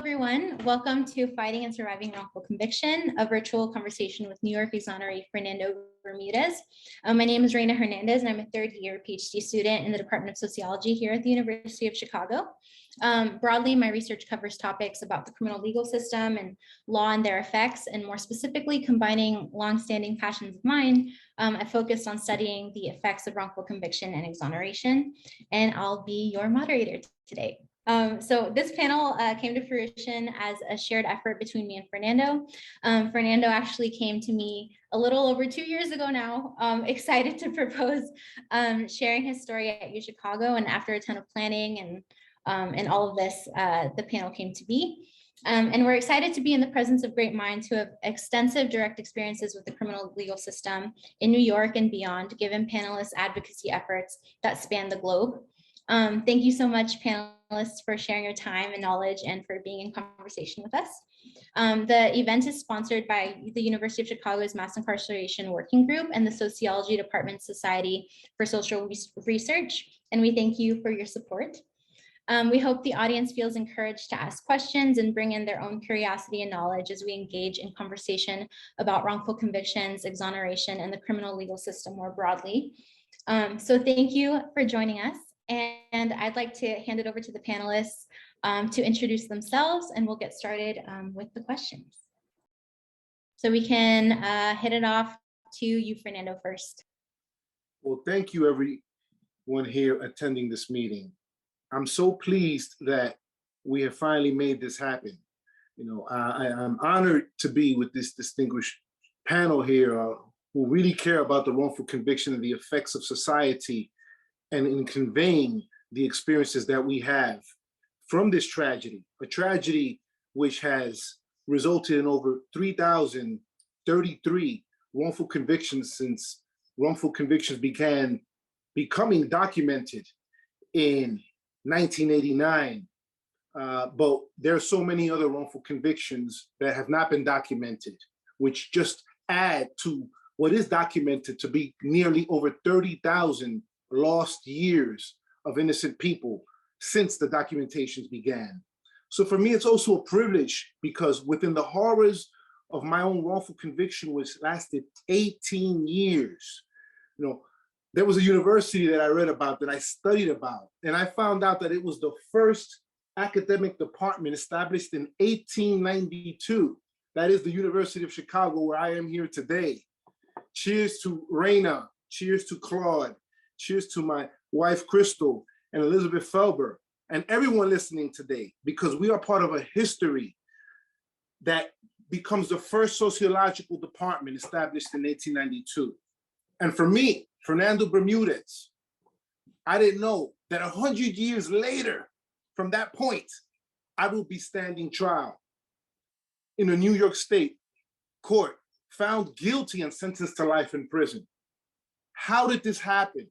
everyone. Welcome to Fighting and Surviving Wrongful Conviction, a virtual conversation with New York exoneree Fernando Bermudez. My name is Reina Hernandez, and I'm a third-year PhD student in the Department of Sociology here at the University of Chicago. Broadly, my research covers topics about the criminal legal system and law and their effects, and more specifically, combining longstanding passions of mine. I focused on studying the effects of wrongful conviction and exoneration, and I'll be your moderator today. So this panel came to fruition as a shared effort between me and Fernando. Fernando actually came to me a little over 2 years ago now, excited to propose sharing his story at UChicago, and after a ton of planning and all of this, the panel came to be. And we're excited to be in the presence of great minds who have extensive direct experiences with the criminal legal system in New York and beyond, given panelists' advocacy efforts that span the globe. Thank you so much, panelists, for sharing your time and knowledge and for being in conversation with us. The event is sponsored by the University of Chicago's Mass Incarceration Working Group and the Sociology Department Society for Social Research, and we thank you for your support. We hope the audience feels encouraged to ask questions and bring in their own curiosity and knowledge as we engage in conversation about wrongful convictions, exoneration, and the criminal legal system more broadly. So thank you for joining us. And I'd like to hand it over to the panelists to introduce themselves, and we'll get started with the questions. So we can hit it off to you, Fernando, first. Well, thank you, everyone here attending this meeting. I'm so pleased that we have finally made this happen. You know, I'm honored to be with this distinguished panel here who really care about the wrongful conviction and the effects of society, and in conveying the experiences that we have from this tragedy, a tragedy which has resulted in over 3,033 wrongful convictions since wrongful convictions began becoming documented in 1989. But there are so many other wrongful convictions that have not been documented, which just add to what is documented to be nearly over 30,000 lost years of innocent people since the documentations began. So for me, it's also a privilege because within the horrors of my own wrongful conviction, which lasted 18 years, you know, there was a university that I read about, that I studied about, and I found out that it was the first academic department established in 1892. That is the University of Chicago, where I am here today. Cheers to Reina, cheers to Claude, cheers to my wife, Crystal, and Elizabeth Felber, and everyone listening today, because we are part of a history that becomes the first sociological department established in 1892. And for me, Fernando Bermudez, I didn't know that 100 years later from that point, I will be standing trial in a New York State court, found guilty and sentenced to life in prison. How did this happen?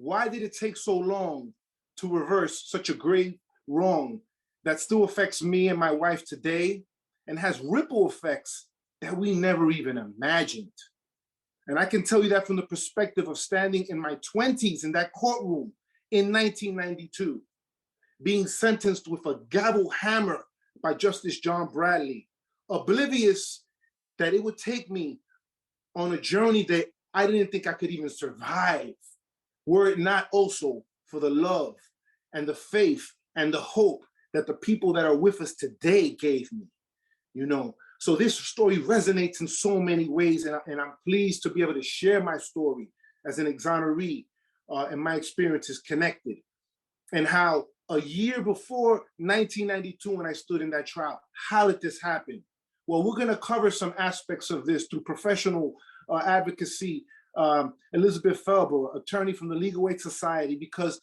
Why did it take so long to reverse such a grave wrong that still affects me and my wife today and has ripple effects that we never even imagined? And I can tell you that from the perspective of standing in my 20s in that courtroom in 1992, being sentenced with a gavel hammer by Justice John Bradley, oblivious that it would take me on a journey that I didn't think I could even survive, were it not also for the love and the faith and the hope that the people that are with us today gave me, you know. So this story resonates in so many ways, and I'm pleased to be able to share my story as an exoneree and my experiences connected, and how a year before 1992, when I stood in that trial, how did this happen? Well, we're gonna cover some aspects of this through professional advocacy. Elizabeth Felber, attorney from the Legal Aid Society, because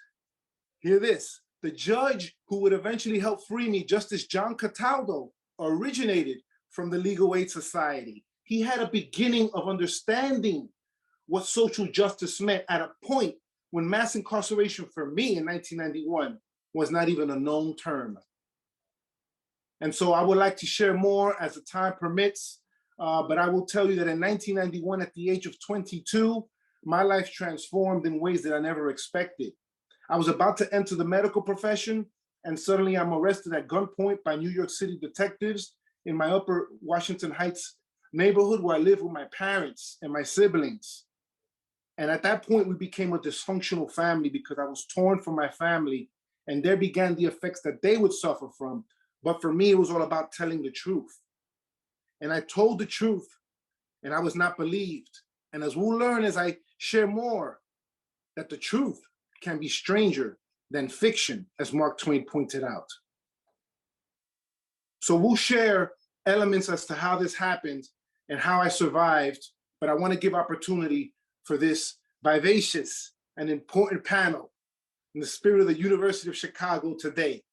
hear this, the judge who would eventually help free me, Justice John Cataldo, originated from the Legal Aid Society. He had a beginning of understanding what social justice meant at a point when mass incarceration for me in 1991 was not even a known term. And so I would like to share more as the time permits, but I will tell you that in 1991, at the age of 22, my life transformed in ways that I never expected. I was about to enter the medical profession, and suddenly I'm arrested at gunpoint by New York City detectives in my Upper Washington Heights neighborhood where I live with my parents and my siblings. And at that point, we became a dysfunctional family because I was torn from my family, and there began the effects that they would suffer from. But for me, it was all about telling the truth. And I told the truth, and I was not believed. And as we'll learn as I share more, that the truth can be stranger than fiction, as Mark Twain pointed out. So we'll share elements as to how this happened and how I survived, but I want to give opportunity for this vivacious and important panel in the spirit of the University of Chicago today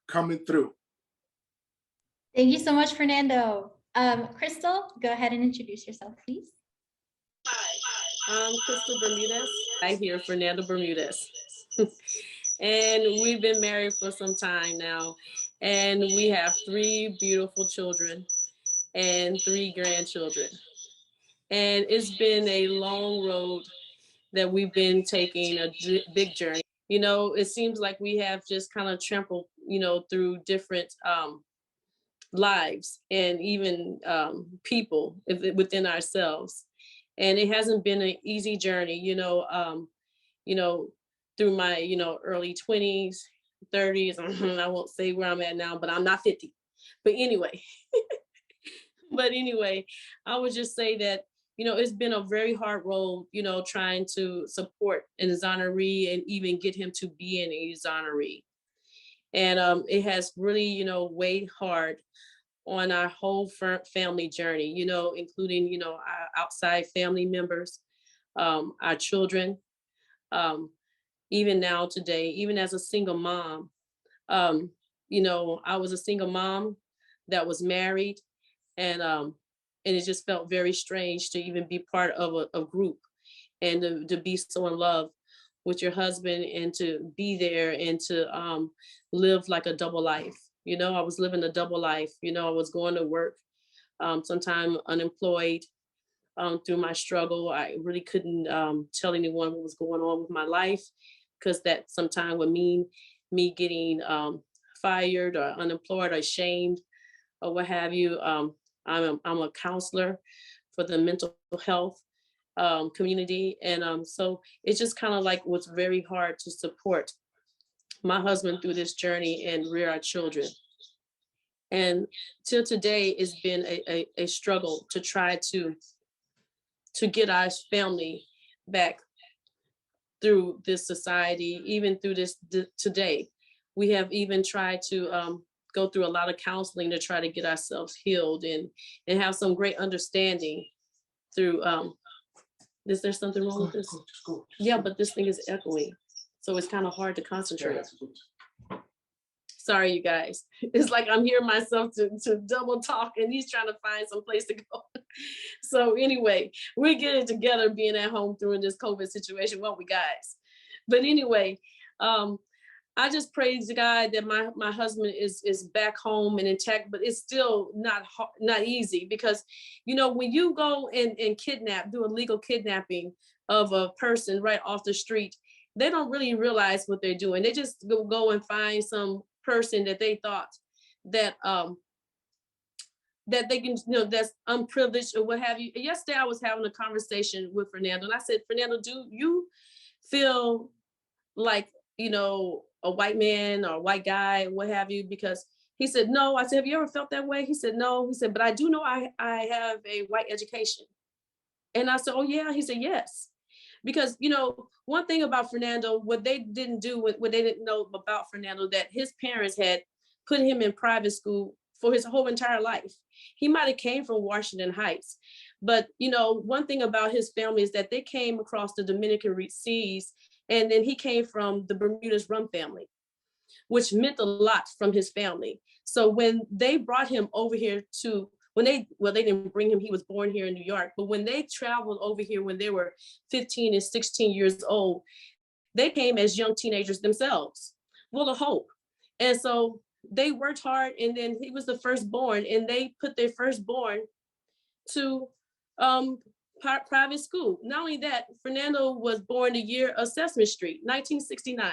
coming through. Thank you so much, Fernando. Crystal, go ahead and introduce yourself, please. I'm Crystal Bermudez. I hear Fernando Bermudez. And we've been married for some time now. And we have 3 beautiful children and 3 grandchildren. And it's been a long road that we've been taking, a big journey. You know, it seems like we have just kind of trampled, you know, through different lives and even people within ourselves. And it hasn't been an easy journey, through my, early 20s, 30s. I won't say where I'm at now, but I'm not 50. But anyway, I would just say that, it's been a very hard road, trying to support an exoneree and even get him to be an exoneree. And it has really, weighed hard on our whole family journey, including, our outside family members, our children, even now today, even as a single mom. I was a single mom that was married, and it just felt very strange to even be part of a group and to be so in love with your husband and to be there and to live like a double life. I was living a double life. I was going to work, sometime unemployed through my struggle. I really couldn't tell anyone what was going on with my life, because that sometimes would mean me getting fired or unemployed or shamed or what have you. I'm a counselor for the mental health community. And so it's just kind of like what's very hard to support my husband through this journey and rear our children. And till today, it's been a struggle to try to get our family back through this society, even through this today. We have even tried to go through a lot of counseling to try to get ourselves healed and have some great understanding through, is there something wrong with this? Yeah, but this thing is echoing, so it's kind of hard to concentrate. Sorry, you guys. It's like I'm hearing myself to double talk, and he's trying to find some place to go. So anyway, we're getting together being at home during this COVID situation, won't we, guys? But anyway, I just praise God that my husband is back home and intact, but it's still not easy, because, when you go and do illegal kidnapping of a person right off the street, they don't really realize what they're doing. They just go and find some person that they thought that that they can, that's unprivileged or what have you. Yesterday, I was having a conversation with Fernando, and I said, Fernando, do you feel like, a white man or a white guy, what have you? Because he said, no. I said, have you ever felt that way? He said, no. He said, but I do know I have a white education. And I said, oh yeah. He said, yes. Because, one thing about Fernando, what they didn't know about Fernando, that his parents had put him in private school for his whole entire life. He might have came from Washington Heights, but, one thing about his family is that they came across the Dominican seas, and then he came from the Bermudez rum family, which meant a lot from his family. So when they brought him over here they didn't bring him, he was born here in New York, but when they traveled over here when they were 15 and 16 years old, they came as young teenagers themselves, full of hope. And so they worked hard, and then he was the firstborn, and they put their firstborn to private school. Not only that, Fernando was born the year of Sesame Street, 1969.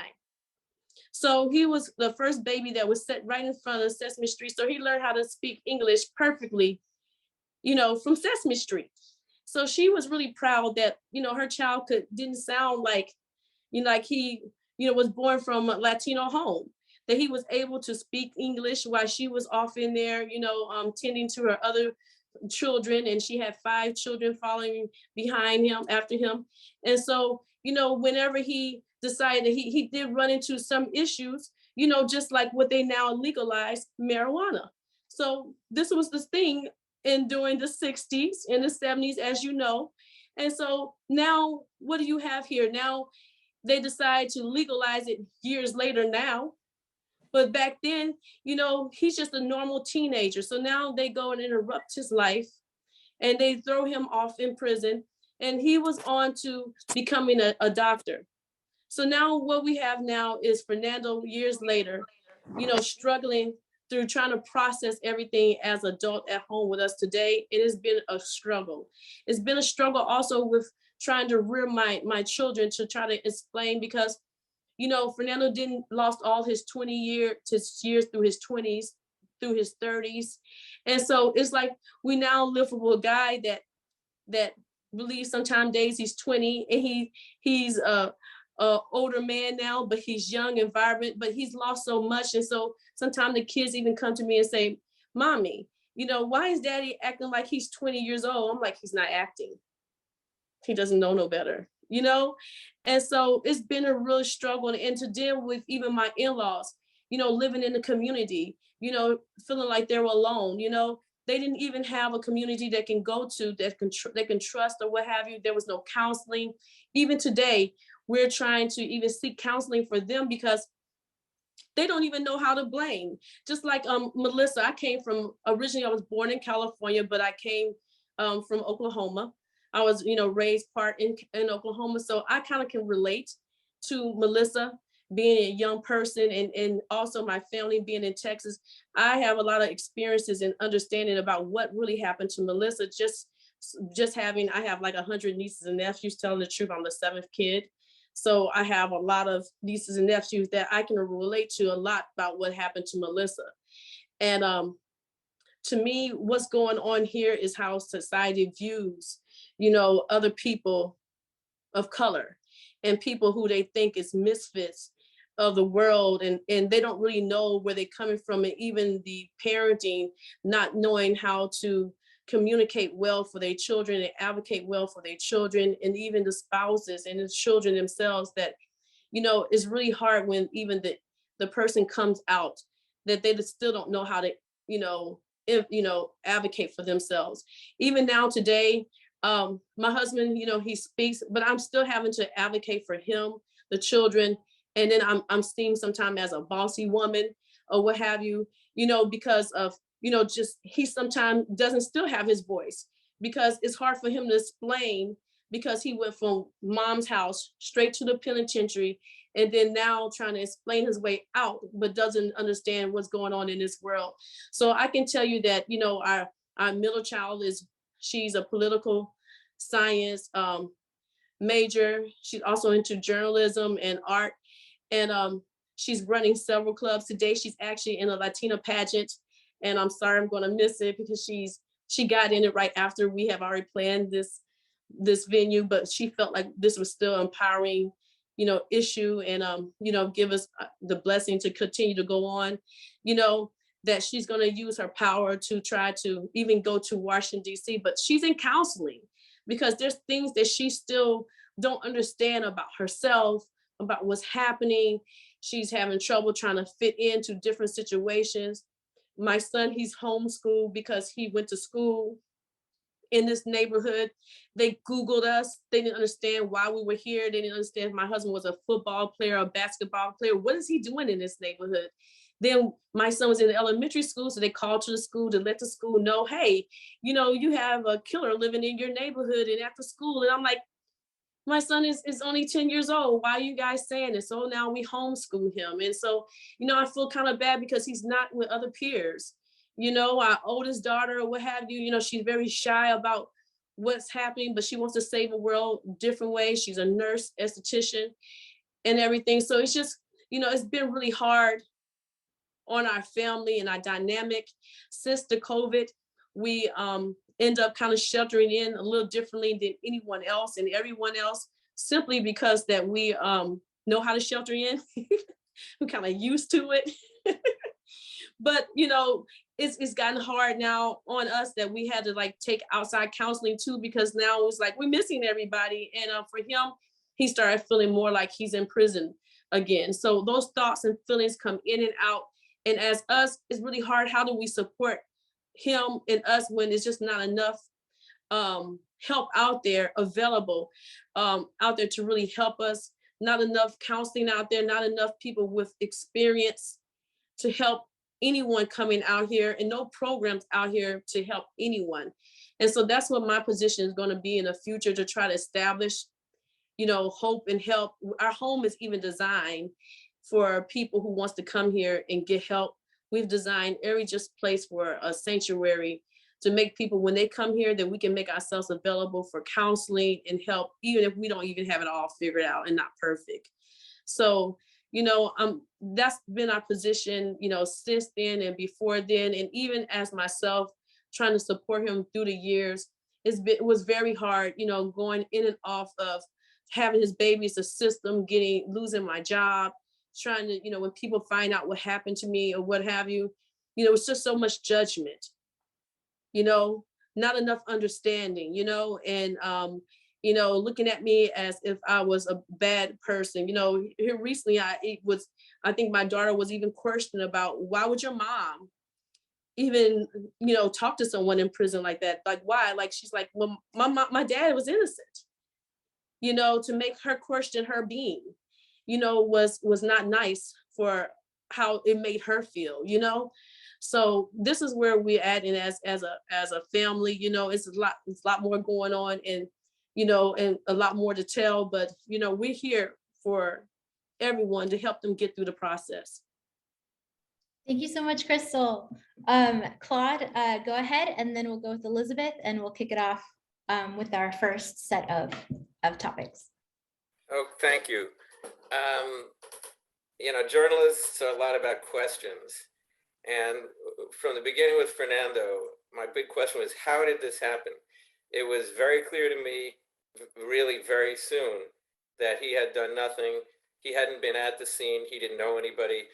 So he was the first baby that was set right in front of Sesame Street. So he learned how to speak English perfectly, from Sesame Street. So she was really proud that, her child didn't sound like, like he, was born from a Latino home, that he was able to speak English while she was off in there, tending to her other children. And she had 5 children following behind him, after him. And so, whenever he decided that he did run into some issues, just like what they now legalize marijuana. So this was the thing during the 60s and the 70s, as you know. And so now what do you have here? Now they decide to legalize it years later now. But back then, he's just a normal teenager. So now they go and interrupt his life and they throw him off in prison. And he was on to becoming a doctor. So now what we have now is Fernando, years later, struggling through trying to process everything as an adult at home with us today. It has been a struggle. It's been a struggle also with trying to rear my children, to try to explain, because, Fernando didn't lost all his 20 years through his 20s, through his 30s. And so it's like we now live with a guy that believes sometimes days he's 20 and he's a older man now, but he's young and vibrant, but he's lost so much. And so sometimes the kids even come to me and say, Mommy, why is Daddy acting like he's 20 years old? I'm like, he's not acting. He doesn't know no better, And so it's been a real struggle, and to deal with even my in-laws, living in the community, feeling like they're alone, they didn't even have a community they can go to, that they can trust or what have you. There was no counseling. Even today, we're trying to even seek counseling for them because they don't even know how to blame. Just like Melissa, originally I was born in California, but I came from Oklahoma. I was, raised part in Oklahoma. So I kind of can relate to Melissa being a young person, and also my family being in Texas. I have a lot of experiences and understanding about what really happened to Melissa. I have like 100 nieces and nephews. Telling the truth, I'm the 7th kid. So I have a lot of nieces and nephews that I can relate to a lot about what happened to Melissa. And to me, what's going on here is how society views, other people of color and people who they think is misfits of the world, and they don't really know where they're coming from, and even the parenting, not knowing how to communicate well for their children and advocate well for their children, and even the spouses and the children themselves, that it's really hard when even the person comes out, that they still don't know how to advocate for themselves. Even now today, my husband, he speaks, but I'm still having to advocate for him, the children. And then I'm seen sometimes as a bossy woman or what have you, because of, just he sometimes doesn't still have his voice, because it's hard for him to explain, because he went from mom's house straight to the penitentiary, and then now trying to explain his way out, but doesn't understand what's going on in this world. So I can tell you that, our middle child she's a political science major. She's also into journalism and art. And she's running several clubs. Today, she's actually in a Latina pageant. And I'm sorry, I'm going to miss it, because she got in it right after we have already planned this venue, but she felt like this was still empowering, issue, and, give us the blessing to continue to go on, that she's going to use her power to try to even go to Washington, D.C., but she's in counseling, because there's things that she still don't understand about herself, about what's happening. She's having trouble trying to fit into different situations. My son, he's homeschooled because he went to school in this neighborhood. They Googled us. They didn't understand why we were here. They didn't understand if my husband was a football player, a basketball player. What is he doing in this neighborhood? Then my son was in elementary school, so they called to the school to let the school know, hey, you have a killer living in your neighborhood and after school. And I'm like, my son is only 10 years old. Why are you guys saying this? So now we homeschool him. And so, I feel kind of bad because he's not with other peers. Our oldest daughter or what have you, she's very shy about what's happening, but she wants to save the world different ways. She's a nurse, esthetician, and everything. So it's just, it's been really hard on our family and our dynamic since the COVID. We end up kind of sheltering in a little differently than anyone else and everyone else, simply because that we know how to shelter in. We're kind of used to it. But it's gotten hard now on us that we had to like take outside counseling too, because now it's like we're missing everybody. And for him, he started feeling more like he's in prison again. So those thoughts and feelings come in and out. And as us, it's really hard. How do we support him and us when it's just not enough help out there available out there to really help us? Not enough counseling out there, not enough people with experience to help anyone coming out here, and no programs out here to help anyone. And so that's what my position is going to be in the future, to try to establish, hope and help. Our home is even designed for people who wants to come here and get help. We've designed every just place for a sanctuary to make people, when they come here, that we can make ourselves available for counseling and help, even if we don't even have it all figured out and not perfect. So, that's been our position, since then and before then. And even as myself trying to support him through the years, it was very hard, going in and off of having his babies, the system, losing my job, trying to, when people find out what happened to me or what have you, it's just so much judgment, not enough understanding, and, looking at me as if I was a bad person. Here recently, I think my daughter was even questioned about, why would your mom even, talk to someone in prison like that? Like, why? Like, she's like, well, my dad was innocent, to make her question her being, was not nice for how it made her feel, So this is where we're at. And as a family, it's a lot more going on, and and a lot more to tell, but we're here for everyone to help them get through the process. Thank you so much, Crystal. Claude, go ahead, and then we'll go with Elizabeth, and we'll kick it off with our first set of topics. Oh, thank you. Journalists are a lot about questions. And from the beginning with Fernando, my big question was, how did this happen? It was very clear to me, really very soon, that he had done nothing. He hadn't been at the scene. He didn't know anybody.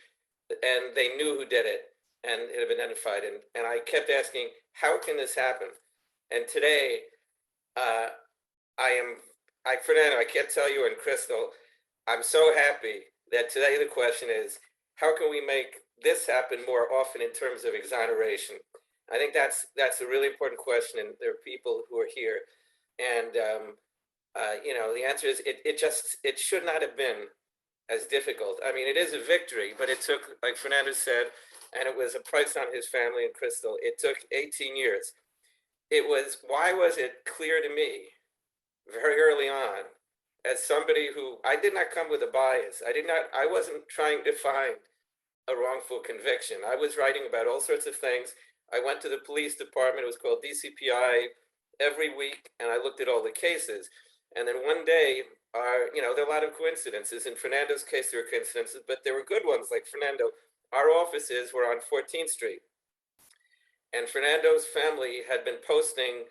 And they knew who did it, and it had been identified. And I kept asking, how can this happen? And today, Fernando, I can't tell you, and Crystal, I'm so happy that today the question is, how can we make this happen more often in terms of exoneration? I think that's a really important question, and there are people who are here. And, the answer is it should not have been as difficult. I mean, it is a victory, but it took, like Fernando said, and it was a price on his family and Crystal, it took 18 years. Why was it clear to me very early on, as somebody who, I did not come with a bias. I wasn't trying to find a wrongful conviction. I was writing about all sorts of things. I went to the police department, it was called DCPI, every week, and I looked at all the cases. And then one day, there are a lot of coincidences. In Fernando's case, there were coincidences, but there were good ones. Like Fernando, our offices were on 14th Street. And Fernando's family had been posting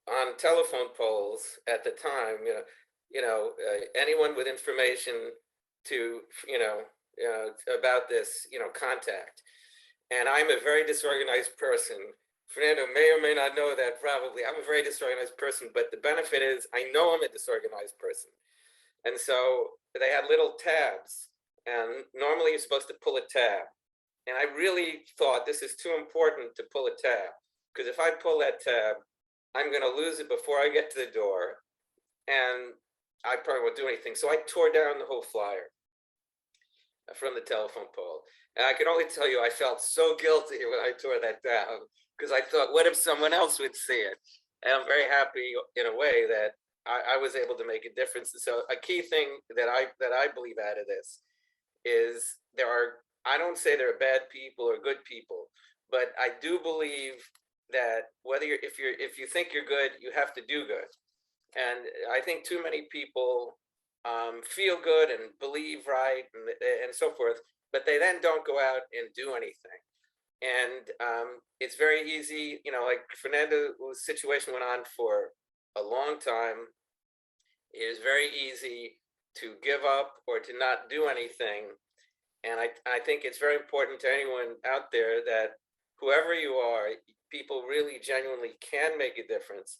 on telephone poles at the time, anyone with information to, about this, contact. And I'm a very disorganized person. Fernando may or may not know that, probably. I'm a very disorganized person, but the benefit is I know I'm a disorganized person. And so they had little tabs, and normally you're supposed to pull a tab. And I really thought this is too important to pull a tab, because if I pull that tab, I'm going to lose it before I get to the door, and I probably won't do anything. So I tore down the whole flyer from the telephone pole. And I can only tell you, I felt so guilty when I tore that down, because I thought, what if someone else would see it? And I'm very happy in a way that I was able to make a difference. So a key thing that I believe out of this is I don't say there are bad people or good people, but I do believe that if you think you're good, you have to do good. And I think too many people feel good and believe right and so forth, but they then don't go out and do anything. And it's very easy, you know, like Fernando's situation went on for a long time. It is very easy to give up or to not do anything. And I think it's very important to anyone out there that whoever you are, people really genuinely can make a difference,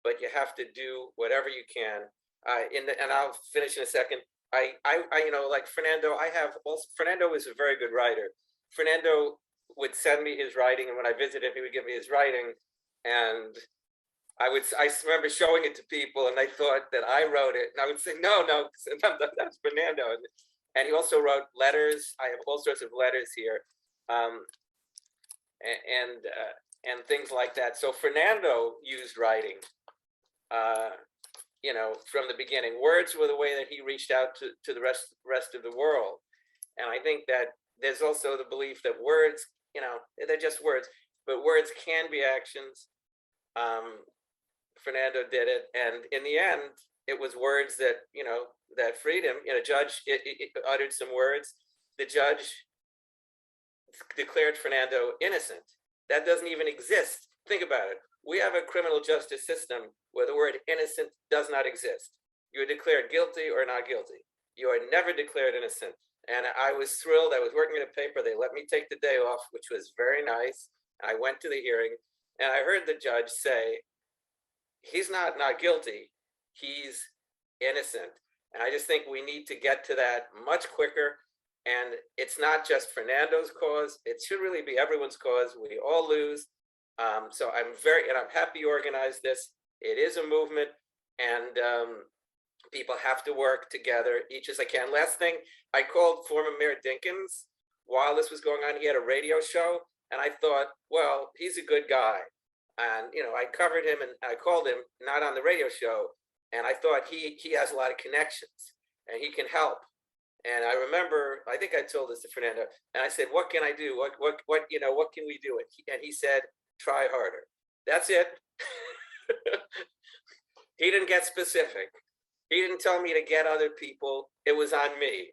but you have to do whatever you can. And I'll finish in a second. You know, like Fernando, Fernando is a very good writer. Fernando would send me his writing, and when I visited, he would give me his writing, and I remember showing it to people, and they thought that I wrote it, and I would say, no, that's Fernando. And he also wrote letters. I have all sorts of letters here, and things like that. So Fernando used writing, you know, from the beginning. Words were the way that he reached out to the rest of the world. And I think that there's also the belief that words, you know, they're just words, but words can be actions. Fernando did it, and in the end, it was words that, you know, that freed him. You know, judge it uttered some words. The judge declared Fernando innocent. That doesn't even exist. Think about it. We have a criminal justice system where the word innocent does not exist. You are declared guilty or not guilty. You are never declared innocent. And I was thrilled. I was working at a paper. They let me take the day off, which was very nice. I went to the hearing, and I heard the judge say, he's not guilty, he's innocent. And I just think we need to get to that much quicker. And it's not just Fernando's cause. It should really be everyone's cause. We all lose. So I'm happy you organized this. It is a movement, and people have to work together, each as I can. Last thing, I called former Mayor Dinkins while this was going on. He had a radio show, and I thought, well, he's a good guy. And, you know, I covered him, and I called him, not on the radio show. And I thought he has a lot of connections, and he can help. And I remember, I think I told this to Fernando, and I said, what can I do? What can we do? And he said, try harder. That's it. He didn't get specific. He didn't tell me to get other people. It was on me.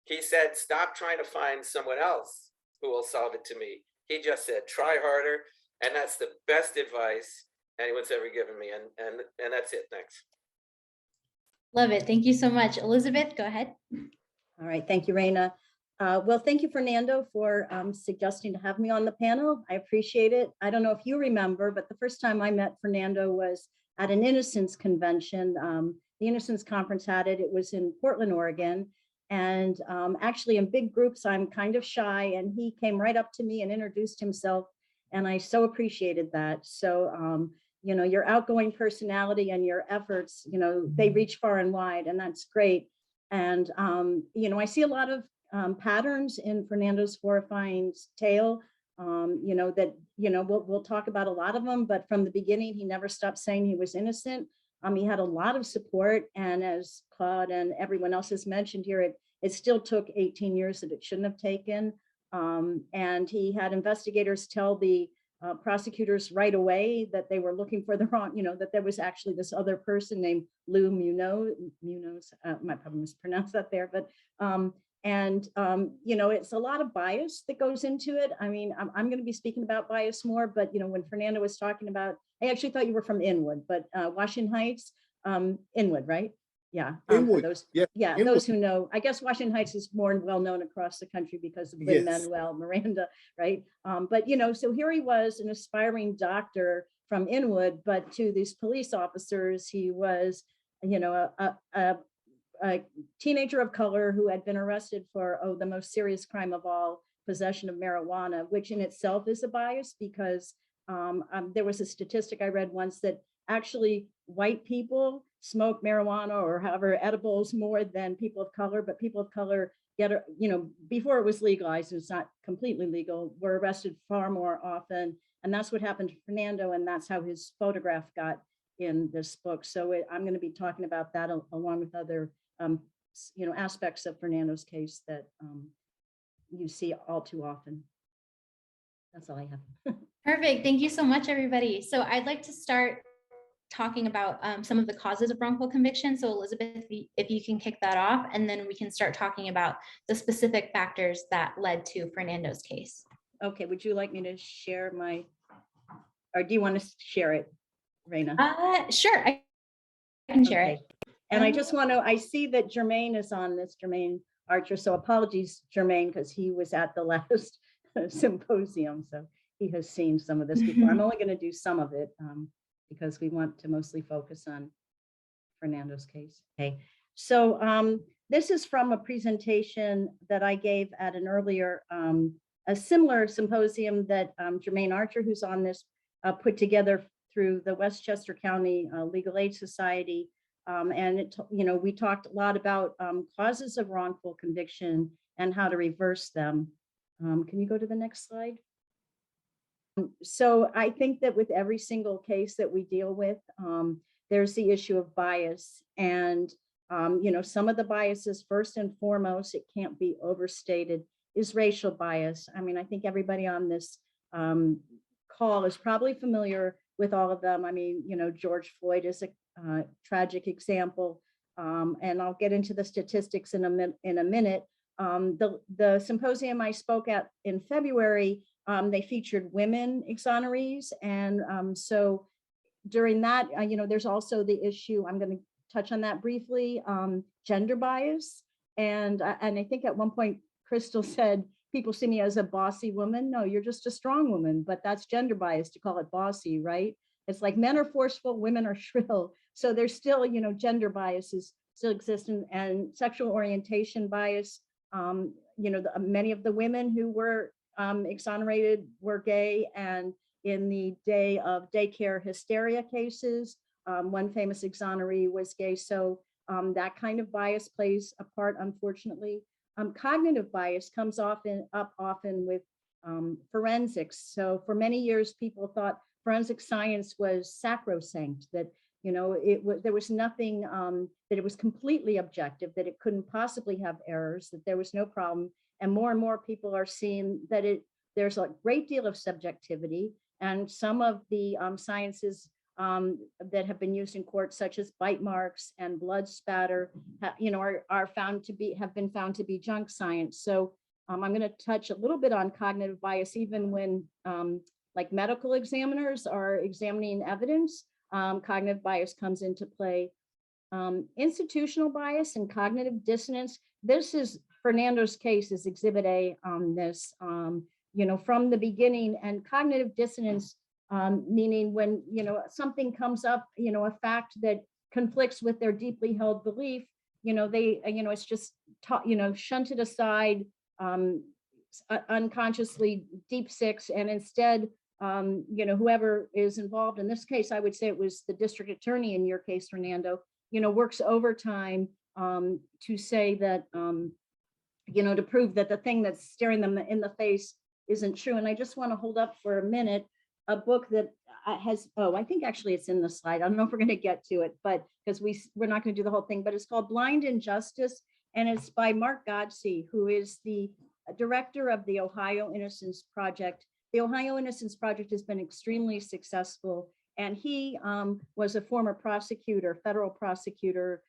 He said, stop trying to find someone else who will solve it to me. He just said, try harder. And that's the best advice anyone's ever given me. And that's it. Thanks. Love it. Thank you so much. Elizabeth, go ahead. All right. Thank you, Raina. Well, thank you, Fernando, for suggesting to have me on the panel. I appreciate it. I don't know if you remember, but the first time I met Fernando was at an Innocence convention. The Innocence conference had it. It was in Portland, Oregon. And actually in big groups, I'm kind of shy, and he came right up to me and introduced himself. And I so appreciated that. So, you know, your outgoing personality and your efforts, you know, they reach far and wide, and that's great. And, you know, I see a lot of patterns in Fernando's horrifying tale, you know, that, you know, we'll talk about a lot of them, but from the beginning, he never stopped saying he was innocent. He had a lot of support. And as Claude and everyone else has mentioned here, it still took 18 years that it shouldn't have taken. And he had investigators tell the prosecutors right away that they were looking for the wrong, you know, that there was actually this other person named Lou Munoz, might probably mispronounce that there, but, you know, it's a lot of bias that goes into it. I mean, I'm going to be speaking about bias more, but, you know, when Fernando was talking about, I actually thought you were from Inwood, but Washington Heights, Inwood, right? Yeah. Inwood. Those, Yeah. Inwood. Those who know, I guess Washington Heights is more well known across the country because of Lin-Manuel Miranda, right? But, you know, so here he was, an aspiring doctor from Inwood, but to these police officers, he was, you know, a teenager of color who had been arrested for the most serious crime of all, possession of marijuana, which in itself is a bias, because there was a statistic I read once that actually white people smoke marijuana or however edibles more than people of color, but people of color get, you know, before it was legalized, it's not completely legal, were arrested far more often. And that's what happened to Fernando, and that's how his photograph got in this book. So I'm going to be talking about that along with other you know, aspects of Fernando's case that you see all too often. That's all I have. Perfect. Thank you so much, everybody. So I'd like to start talking about some of the causes of wrongful conviction. So Elizabeth, if you can kick that off, and then we can start talking about the specific factors that led to Fernando's case. Okay, would you like me to share my, or do you want to share it, Raina? Sure, I can share it. And I just want to, I see that Jermaine is on this, Jermaine Archer. So apologies, Jermaine, because he was at the last symposium. So he has seen some of this before. I'm only going to do some of it because we want to mostly focus on Fernando's case. Okay. So this is from a presentation that I gave at an earlier, a similar symposium that Jermaine Archer, who's on this, put together through the Westchester County Legal Aid Society. And it, we talked a lot about causes of wrongful conviction and how to reverse them. Can you go to the next slide? So I think that with every single case that we deal with, there's the issue of bias. And, some of the biases, first and foremost, it can't be overstated, is racial bias. I mean, I think everybody on this call is probably familiar with all of them. I mean, George Floyd is a tragic example, and I'll get into the statistics in a minute. The symposium I spoke at in February, they featured women exonerees, and so during that, there's also the issue. I'm going to touch on that briefly. Gender bias, and I think at one point Crystal said, "People see me as a bossy woman." No, you're just a strong woman, but that's gender bias to call it bossy, right? It's like men are forceful, women are shrill. So there's still, gender biases still exist, and sexual orientation bias. Many of the women who were exonerated were gay, and in the day of daycare hysteria cases, one famous exoneree was gay. So that kind of bias plays a part, unfortunately. Cognitive bias comes up often with forensics. So for many years, people thought forensic science was sacrosanct, that there was nothing, that it was completely objective, that it couldn't possibly have errors, that there was no problem. And more people are seeing that there's a great deal of subjectivity, and some of the sciences that have been used in court, such as bite marks and blood spatter, have been found to be junk science. So I'm going to touch a little bit on cognitive bias, even when like medical examiners are examining evidence. Cognitive bias comes into play. Institutional bias and cognitive dissonance. This is Fernando's case, is Exhibit A on this, from the beginning. And cognitive dissonance, meaning when, something comes up, a fact that conflicts with their deeply held belief, it's just shunted aside, unconsciously, deep six, and instead, whoever is involved in this case, I would say it was the district attorney in your case, Fernando, works overtime to say that, to prove that the thing that's staring them in the face isn't true. And I just want to hold up for a minute a book that has, I think actually it's in the slide. I don't know if we're going to get to it, but because we're not going to do the whole thing, but it's called Blind Injustice, and it's by Mark Godsey, who is the director of the Ohio Innocence Project. The Ohio Innocence Project has been extremely successful, and he was a former prosecutor, federal prosecutor,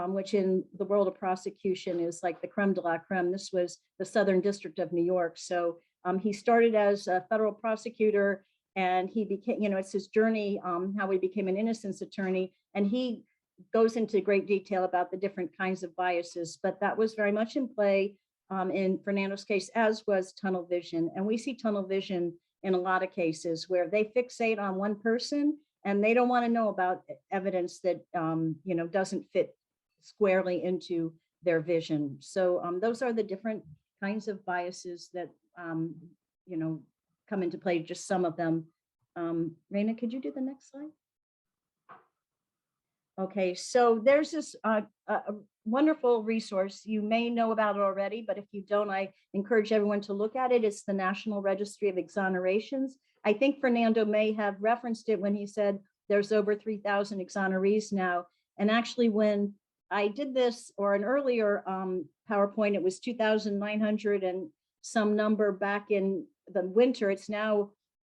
which in the world of prosecution is like the creme de la creme. This was the Southern District of New York. So he started as a federal prosecutor, and he became, it's his journey, how he became an innocence attorney. And he goes into great detail about the different kinds of biases, but that was very much in play in Fernando's case, as was tunnel vision. And we see tunnel vision in a lot of cases where they fixate on one person and they don't want to know about evidence that, doesn't fit squarely into their vision. So those are the different kinds of biases that, come into play, just some of them. Raina, could you do the next slide? Okay, so there's this wonderful resource. You may know about it already, but if you don't, I encourage everyone to look at it. It's the National Registry of Exonerations. I think Fernando may have referenced it when he said there's over 3,000 exonerees now. And actually, when I did this, or an earlier PowerPoint, it was 2,900 and some number back in the winter. It's now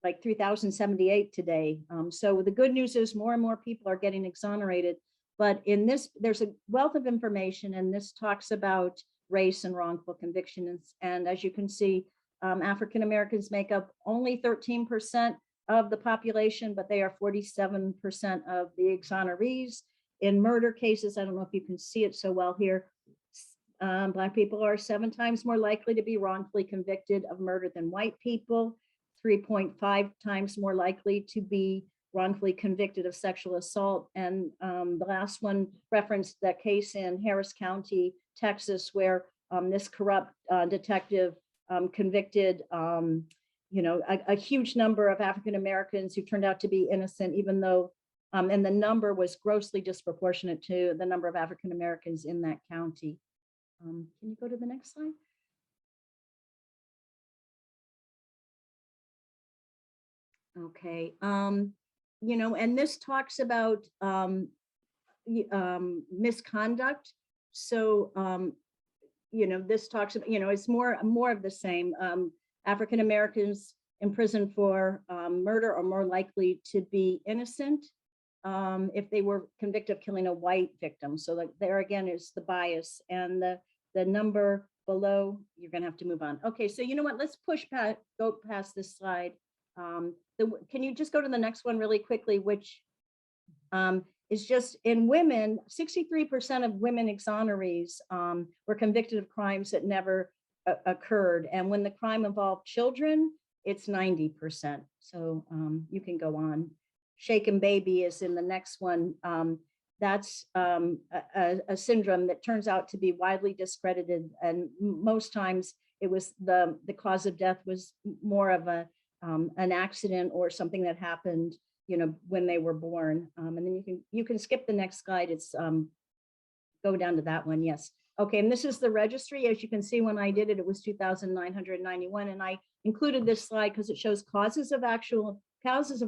like 3,078 today. So the good news is more and more people are getting exonerated. But in this, there's a wealth of information, and this talks about race and wrongful convictions. And as you can see, African Americans make up only 13% of the population, but they are 47% of the exonerees. In murder cases, I don't know if you can see it so well here, Black people are 7 times more likely to be wrongfully convicted of murder than white people, 3.5 times more likely to be wrongfully convicted of sexual assault. And the last one referenced that case in Harris County, Texas, where this corrupt detective convicted a huge number of African Americans who turned out to be innocent, even though, and the number was grossly disproportionate to the number of African Americans in that county. Can you go to the next slide? Okay, and this talks about misconduct. So, this talks about, it's more of the same. African Americans in prison for murder are more likely to be innocent if they were convicted of killing a white victim. So like there again is the bias, and the number below, you're gonna have to move on. Okay, so you know what, let's go past this slide. Can you just go to the next one really quickly, which is just in women, 63% of women exonerees were convicted of crimes that never occurred. And when the crime involved children, it's 90%. So you can go on. Shaken baby is in the next one. That's a syndrome that turns out to be widely discredited. And most times it was the cause of death was more of an accident or something that happened, when they were born. And then you can skip the next slide. It's go down to that one. Yes. Okay. And this is the registry. As you can see, when I did it, it was 2,991. And I included this slide because it shows causes of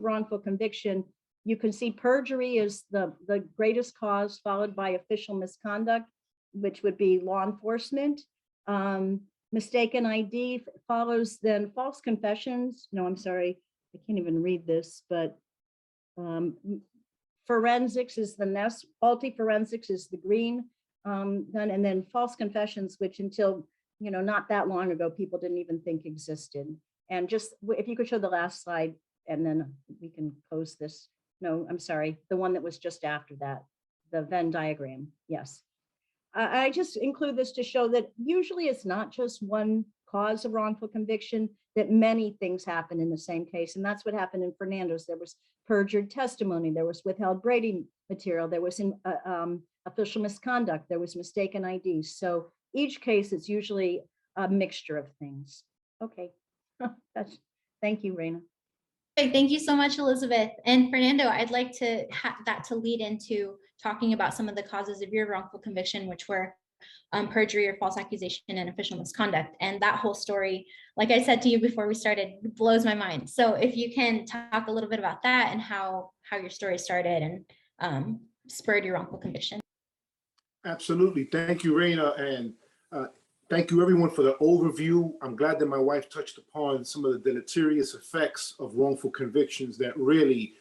wrongful conviction. You can see perjury is the greatest cause, followed by official misconduct, which would be law enforcement. Mistaken ID follows, then false confessions. No, I'm sorry, I can't even read this, but forensics is the next, faulty forensics is the green, and then false confessions, which until, not that long ago, people didn't even think existed. And just, if you could show the last slide, and then we can close this. No, I'm sorry, the one that was just after that, the Venn diagram, yes. I just include this to show that usually it's not just one cause of wrongful conviction, that many things happen in the same case. And that's what happened in Fernando's. There was perjured testimony, there was withheld Brady material, there was official misconduct, there was mistaken ID. So each case, it's usually a mixture of things. Okay, thank you, Raina. Thank you so much, Elizabeth. And Fernando, I'd like to have that to lead into talking about some of the causes of your wrongful conviction, which were perjury or false accusation and official misconduct. And that whole story, like I said to you before we started, blows my mind. So if you can talk a little bit about that and how your story started and spurred your wrongful conviction. Absolutely. Thank you, Raina. And thank you everyone for the overview. I'm glad that my wife touched upon some of the deleterious effects of wrongful convictions that really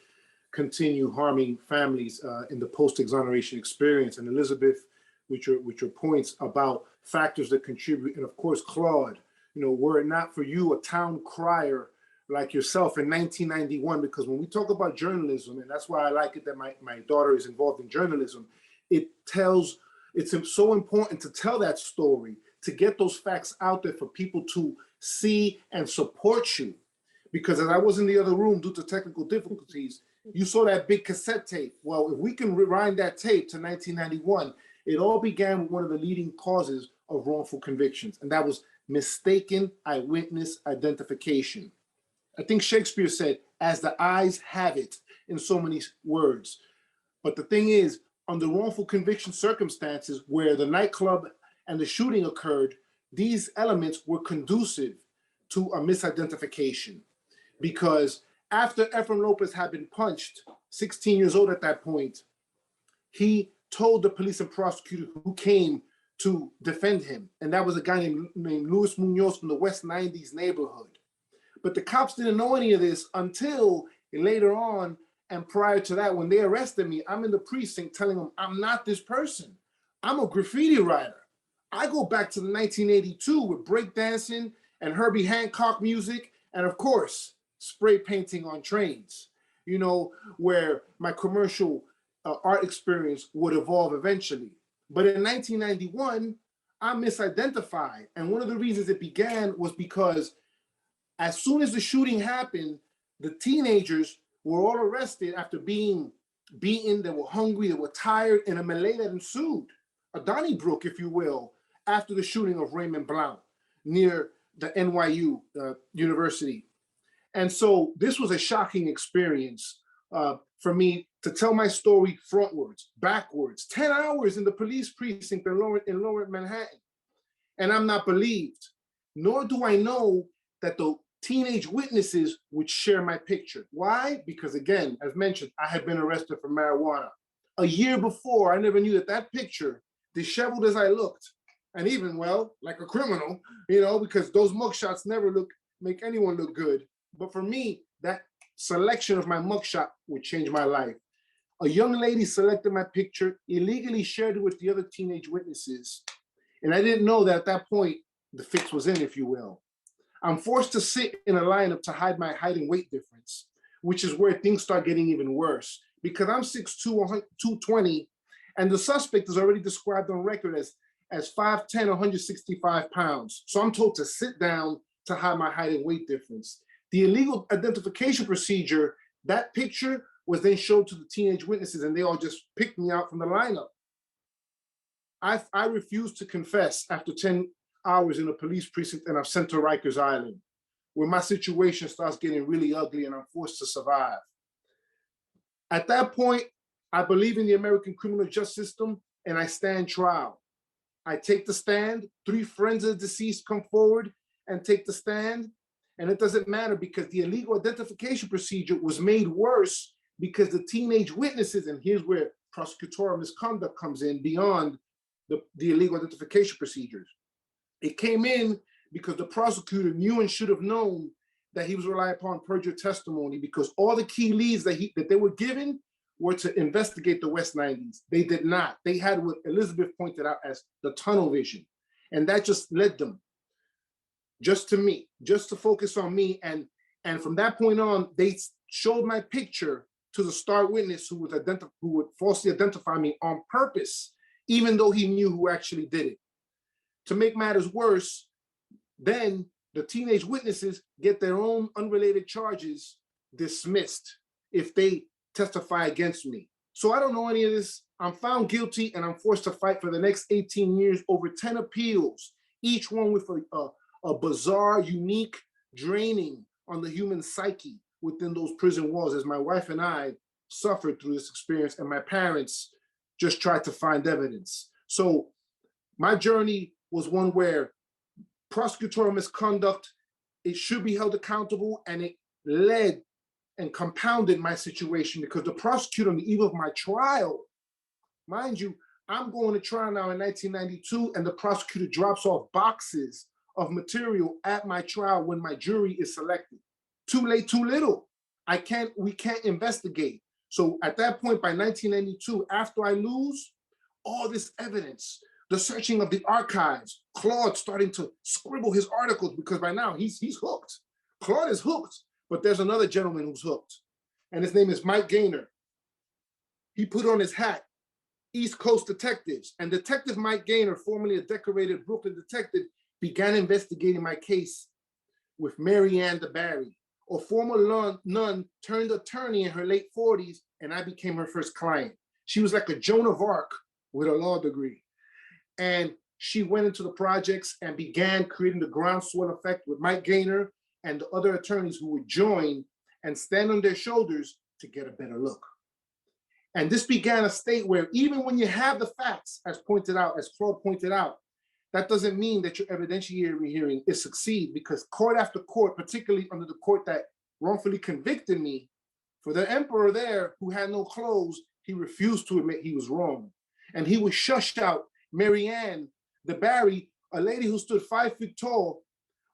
continue harming families in the post-exoneration experience. And Elizabeth, with your points about factors that contribute, and of course, Claude, were it not for you, a town crier like yourself in 1991, because when we talk about journalism, and that's why I like it that my daughter is involved in journalism, it's so important to tell that story, to get those facts out there for people to see and support you. Because as I was in the other room due to technical difficulties, you saw that big cassette tape. Well, if we can rewind that tape to 1991, it all began with one of the leading causes of wrongful convictions, and that was mistaken eyewitness identification. I think Shakespeare said, as the eyes have it, in so many words. But the thing is, under wrongful conviction circumstances where the nightclub and the shooting occurred, these elements were conducive to a misidentification. Because after Efrain Lopez had been punched, 16 years old at that point, he told the police and prosecutor who came to defend him, and that was a guy named Luis Munoz from the West 90s neighborhood. But the cops didn't know any of this until later on. And prior to that, when they arrested me, I'm in the precinct telling them I'm not this person. I'm a graffiti writer. I go back to the 1982 with breakdancing and Herbie Hancock music, and of course, spray painting on trains, you know, where my commercial art experience would evolve eventually. But in 1991, I'm misidentified. And one of the reasons it began was because as soon as the shooting happened, the teenagers were all arrested after being beaten. They were hungry, they were tired, in a melee that ensued, a Donnybrook, if you will, after the shooting of Raymond Blount near the NYU University. And so this was a shocking experience for me to tell my story frontwards, backwards, 10 hours in the police precinct in Lower Manhattan. And I'm not believed, nor do I know that the teenage witnesses would share my picture. Why? Because again, as mentioned, I had been arrested for marijuana. A year before, I never knew that that picture, disheveled as I looked, and even, well, like a criminal, you know, because those mugshots never make anyone look good. But for me, that selection of my mugshot would change my life. A young lady selected my picture, illegally shared it with the other teenage witnesses. And I didn't know that at that point, the fix was in, if you will. I'm forced to sit in a lineup to hide my height and weight difference, which is where things start getting even worse. Because I'm 6'2", 220, and the suspect is already described on record as 5'10", 165 pounds. So I'm told to sit down to hide my height and weight difference. The illegal identification procedure, that picture was then showed to the teenage witnesses, and they all just picked me out from the lineup. I refused to confess after 10 hours in a police precinct, and I'm sent to Rikers Island, where my situation starts getting really ugly and I'm forced to survive. At that point, I believe in the American criminal justice system and I stand trial. I take the stand, 3 friends of the deceased come forward and take the stand, and it doesn't matter because the illegal identification procedure was made worse because the teenage witnesses, and here's where prosecutorial misconduct comes in beyond the illegal identification procedures. It came in because the prosecutor knew and should have known that he was relying upon perjured testimony because all the key leads that they were given were to investigate the West 90s. They did not. They had what Elizabeth pointed out as the tunnel vision. And that just led them just to me, just to focus on me. And from that point on, they showed my picture to the star witness who would falsely identify me on purpose, even though he knew who actually did it. To make matters worse, then the teenage witnesses get their own unrelated charges dismissed if they testify against me. So I don't know any of this. I'm found guilty and I'm forced to fight for the next 18 years over 10 appeals, each one with a bizarre, unique draining on the human psyche within those prison walls, as my wife and I suffered through this experience and my parents just tried to find evidence. So my journey was one where prosecutorial misconduct, it should be held accountable, and it led and compounded my situation because the prosecutor on the eve of my trial, mind you, I'm going to trial now in 1992, and the prosecutor drops off boxes of material at my trial when my jury is selected. Too late, too little. We can't investigate. So at that point, by 1992, after I lose, all this evidence, the searching of the archives, Claude starting to scribble his articles because by now he's hooked. Claude is hooked, but there's another gentleman who's hooked, and his name is Mike Gaynor. He put on his hat, East Coast Detectives, and Detective Mike Gaynor, formerly a decorated Brooklyn detective, began investigating my case with Mary Ann DeBarry, a former nun turned attorney in her late 40s, and I became her first client. She was like a Joan of Arc with a law degree. And she went into the projects and began creating the groundswell effect with Mike Gaynor and the other attorneys who would join and stand on their shoulders to get a better look. And this began a state where even when you have the facts, as Claude pointed out, that doesn't mean that your evidentiary hearing is succeed, because court after court, particularly under the court that wrongfully convicted me, for the emperor there who had no clothes, he refused to admit he was wrong. And he would shush out Mary Ann DeBarry, a lady who stood 5 feet tall,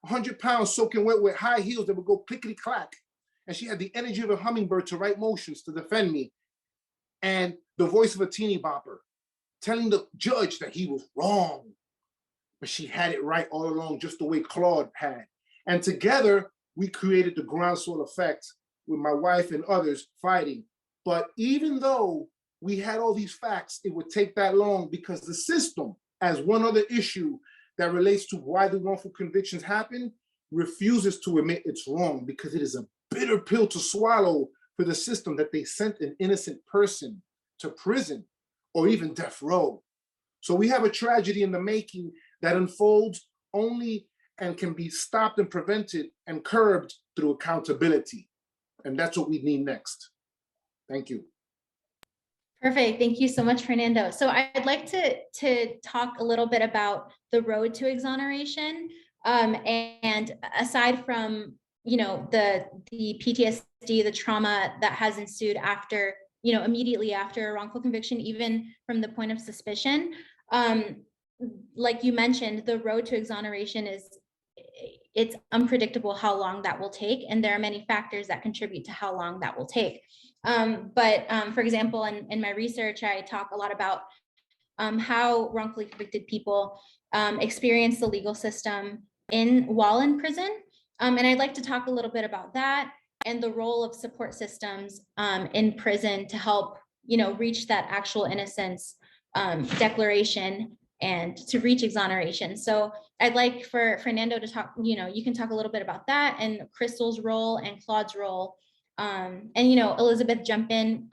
100 pounds soaking wet with high heels that would go clickety clack. And she had the energy of a hummingbird to write motions to defend me. And the voice of a teeny bopper telling the judge that he was wrong. But she had it right all along, just the way Claude had. And together, we created the groundswell effect with my wife and others fighting. But even though we had all these facts, it would take that long because the system, as one other issue that relates to why the wrongful convictions happen, refuses to admit it's wrong because it is a bitter pill to swallow for the system that they sent an innocent person to prison or even death row. So we have a tragedy in the making that unfolds only and can be stopped and prevented and curbed through accountability. And that's what we need next. Thank you. Perfect. Thank you so much, Fernando. So I'd like to talk a little bit about the road to exoneration. And aside from, you know, the PTSD, the trauma that has ensued after, you know, immediately after a wrongful conviction, even from the point of suspicion, like you mentioned, the road to exoneration it's unpredictable how long that will take. And there are many factors that contribute to how long that will take. For example, in my research, I talk a lot about how wrongfully convicted people experience the legal system while in prison. And I'd like to talk a little bit about that and the role of support systems in prison to help, you know, reach that actual innocence declaration and to reach exoneration. So I'd like for Fernando to talk, you know, you can talk a little bit about that and Crystal's role and Claude's role. And, you know, Elizabeth, jump in,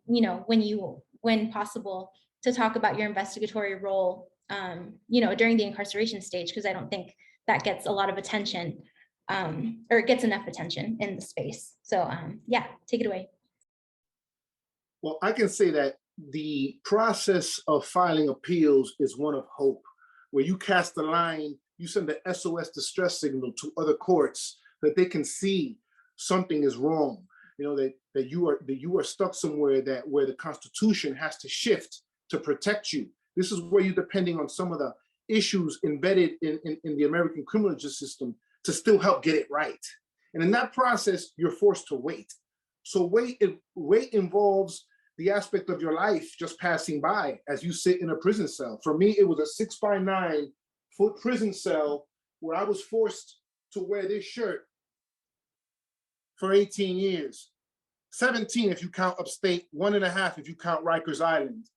you know, when possible to talk about your investigatory role, you know, during the incarceration stage, because I don't think that gets a lot of attention or it gets enough attention in the space. So yeah, take it away. Well, I can say that the process of filing appeals is one of hope, where you cast the line, you send the SOS distress signal to other courts that they can see something is wrong. You know, that you are stuck somewhere where the Constitution has to shift to protect you. This is where you're depending on some of the issues embedded in the American criminal justice system to still help get it right. And in that process, you're forced to wait. So wait involves the aspect of your life just passing by as you sit in a prison cell. For me, it was a 6-by-9-foot prison cell where I was forced to wear this shirt for 18 years. 17 if you count upstate, 1.5 if you count Rikers Island,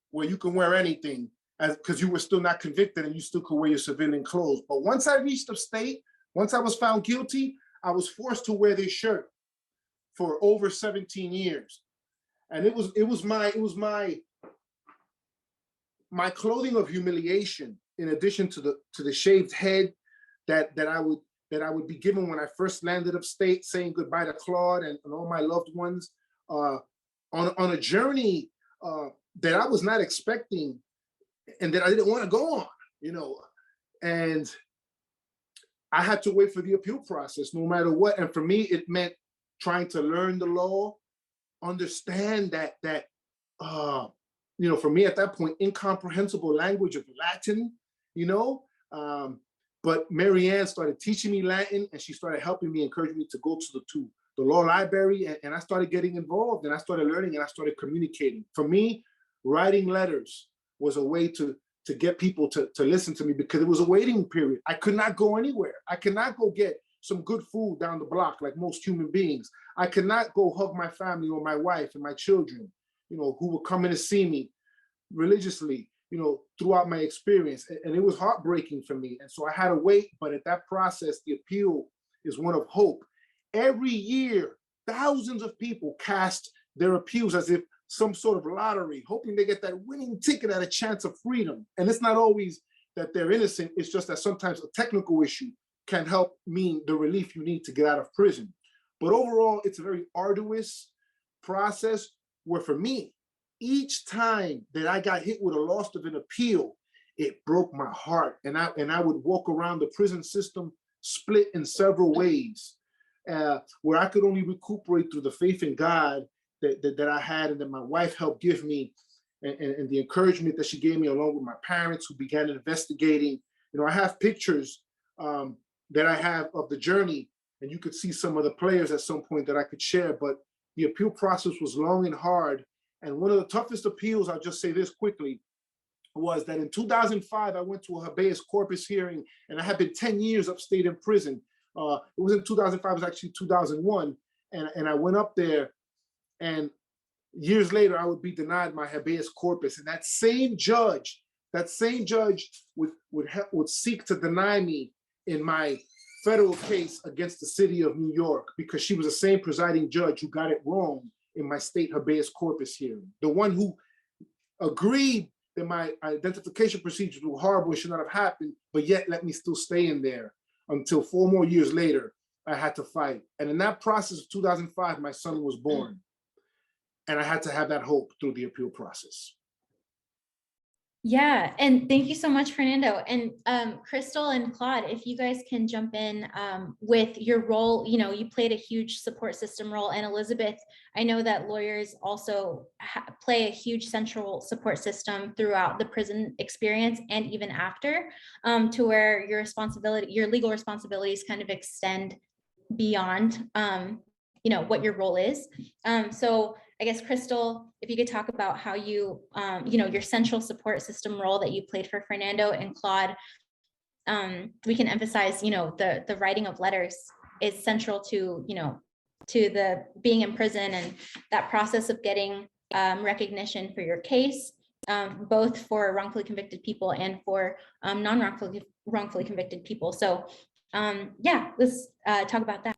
where you can wear anything because you were still not convicted and you still could wear your civilian clothes. But once I reached upstate, once I was found guilty, I was forced to wear this shirt for over 17 years. And it was my clothing of humiliation, in addition to the shaved head that I would be given when I first landed upstate, saying goodbye to Claude and all my loved ones, on a journey that I was not expecting and that I didn't want to go on, you know. And I had to wait for the appeal process no matter what. And for me, it meant trying to learn the law, understand that you know, for me at that point, incomprehensible language of Latin, you know. But Marianne started teaching me Latin, and she started helping me, encouraging me to go to the law library, and I started getting involved, and I started learning, and I started communicating. For me, writing letters was a way to get people to listen to me, because it was a waiting period. I could not go anywhere. I could not go get some good food down the block like most human beings. I could not go hug my family or my wife and my children, you know, who were coming to see me religiously, you know, throughout my experience. And it was heartbreaking for me. And so I had to wait. But at that process, the appeal is one of hope. Every year, thousands of people cast their appeals as if some sort of lottery, hoping they get that winning ticket at a chance of freedom. And it's not always that they're innocent. It's just that sometimes a technical issue can help mean the relief you need to get out of prison. But overall, it's a very arduous process where, for me, each time that I got hit with a loss of an appeal, it broke my heart. And I would walk around the prison system split in several ways, where I could only recuperate through the faith in God that I had and that my wife helped give me, and the encouragement that she gave me, along with my parents who began investigating. You know, I have pictures that I have of the journey, and you could see some of the players at some point that I could share, but the appeal process was long and hard. And one of the toughest appeals, I'll just say this quickly, was that in 2005, I went to a habeas corpus hearing, and I had been 10 years upstate in prison. It wasn't 2005, it was actually 2001. And I went up there, and years later, I would be denied my habeas corpus. And that same judge would seek to deny me in my federal case against the city of New York, because she was the same presiding judge who got it wrong in my state habeas corpus hearing. The one who agreed that my identification procedures were horrible and should not have happened, but yet let me still stay in there until 4 more years later, I had to fight. And in that process of 2005, my son was born. And I had to have that hope through the appeal process. Yeah, and thank you so much, Fernando. And Crystal and Claude, if you guys can jump in with your role, you played a huge support system role. And Elizabeth, I know that lawyers also play a huge central support system throughout the prison experience and even after, to where your legal responsibilities kind of extend beyond what your role is. So I guess, Crystal, if you could talk about how you, your central support system role that you played for Fernando, and Claude, we can emphasize, the writing of letters is central to, to the being in prison and that process of getting recognition for your case, both for wrongfully convicted people and for wrongfully convicted people. So yeah, let's talk about that.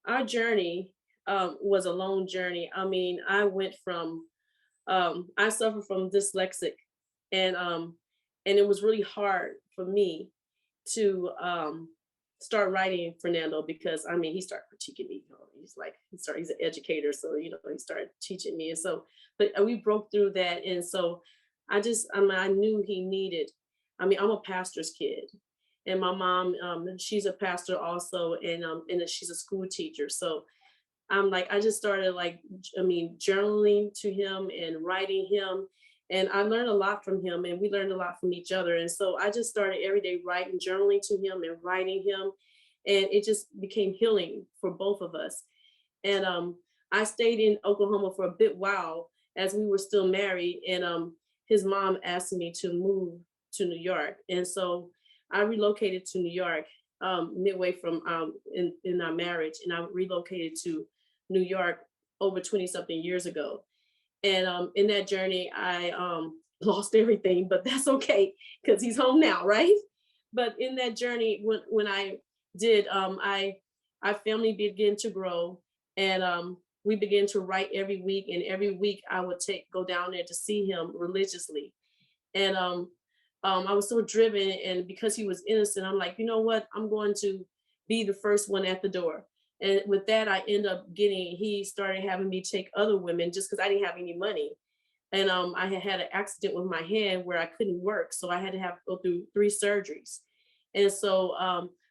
Our journey was a long journey. I mean, I went from, I suffer from dyslexic, and it was really hard for me to start writing Fernando, because I mean, he started critiquing me. He's an educator, so he started teaching me, and so, but we broke through that, and so I knew he needed. I mean, I'm a pastor's kid, and my mom, she's a pastor also, and she's a school teacher, so. I just started journaling to him and writing him, and I learned a lot from him, and we learned a lot from each other. And so I just started every day writing, journaling to him and writing him, and it just became healing for both of us. And I stayed in Oklahoma for a bit while as we were still married, and his mom asked me to move to New York, and so I relocated to New York midway from in our marriage, and I relocated to New York over 20-something years ago. And in that journey, I lost everything, but that's okay, because he's home now, right? But in that journey, when I did, our family began to grow, and we began to write every week, and every week I would go down there to see him religiously. And I was so driven, and because he was innocent, I'm like, you know what? I'm going to be the first one at the door. And with that, I end up he started having me take other women just because I didn't have any money. And I had an accident with my hand where I couldn't work. So I had to go through 3 surgeries. And so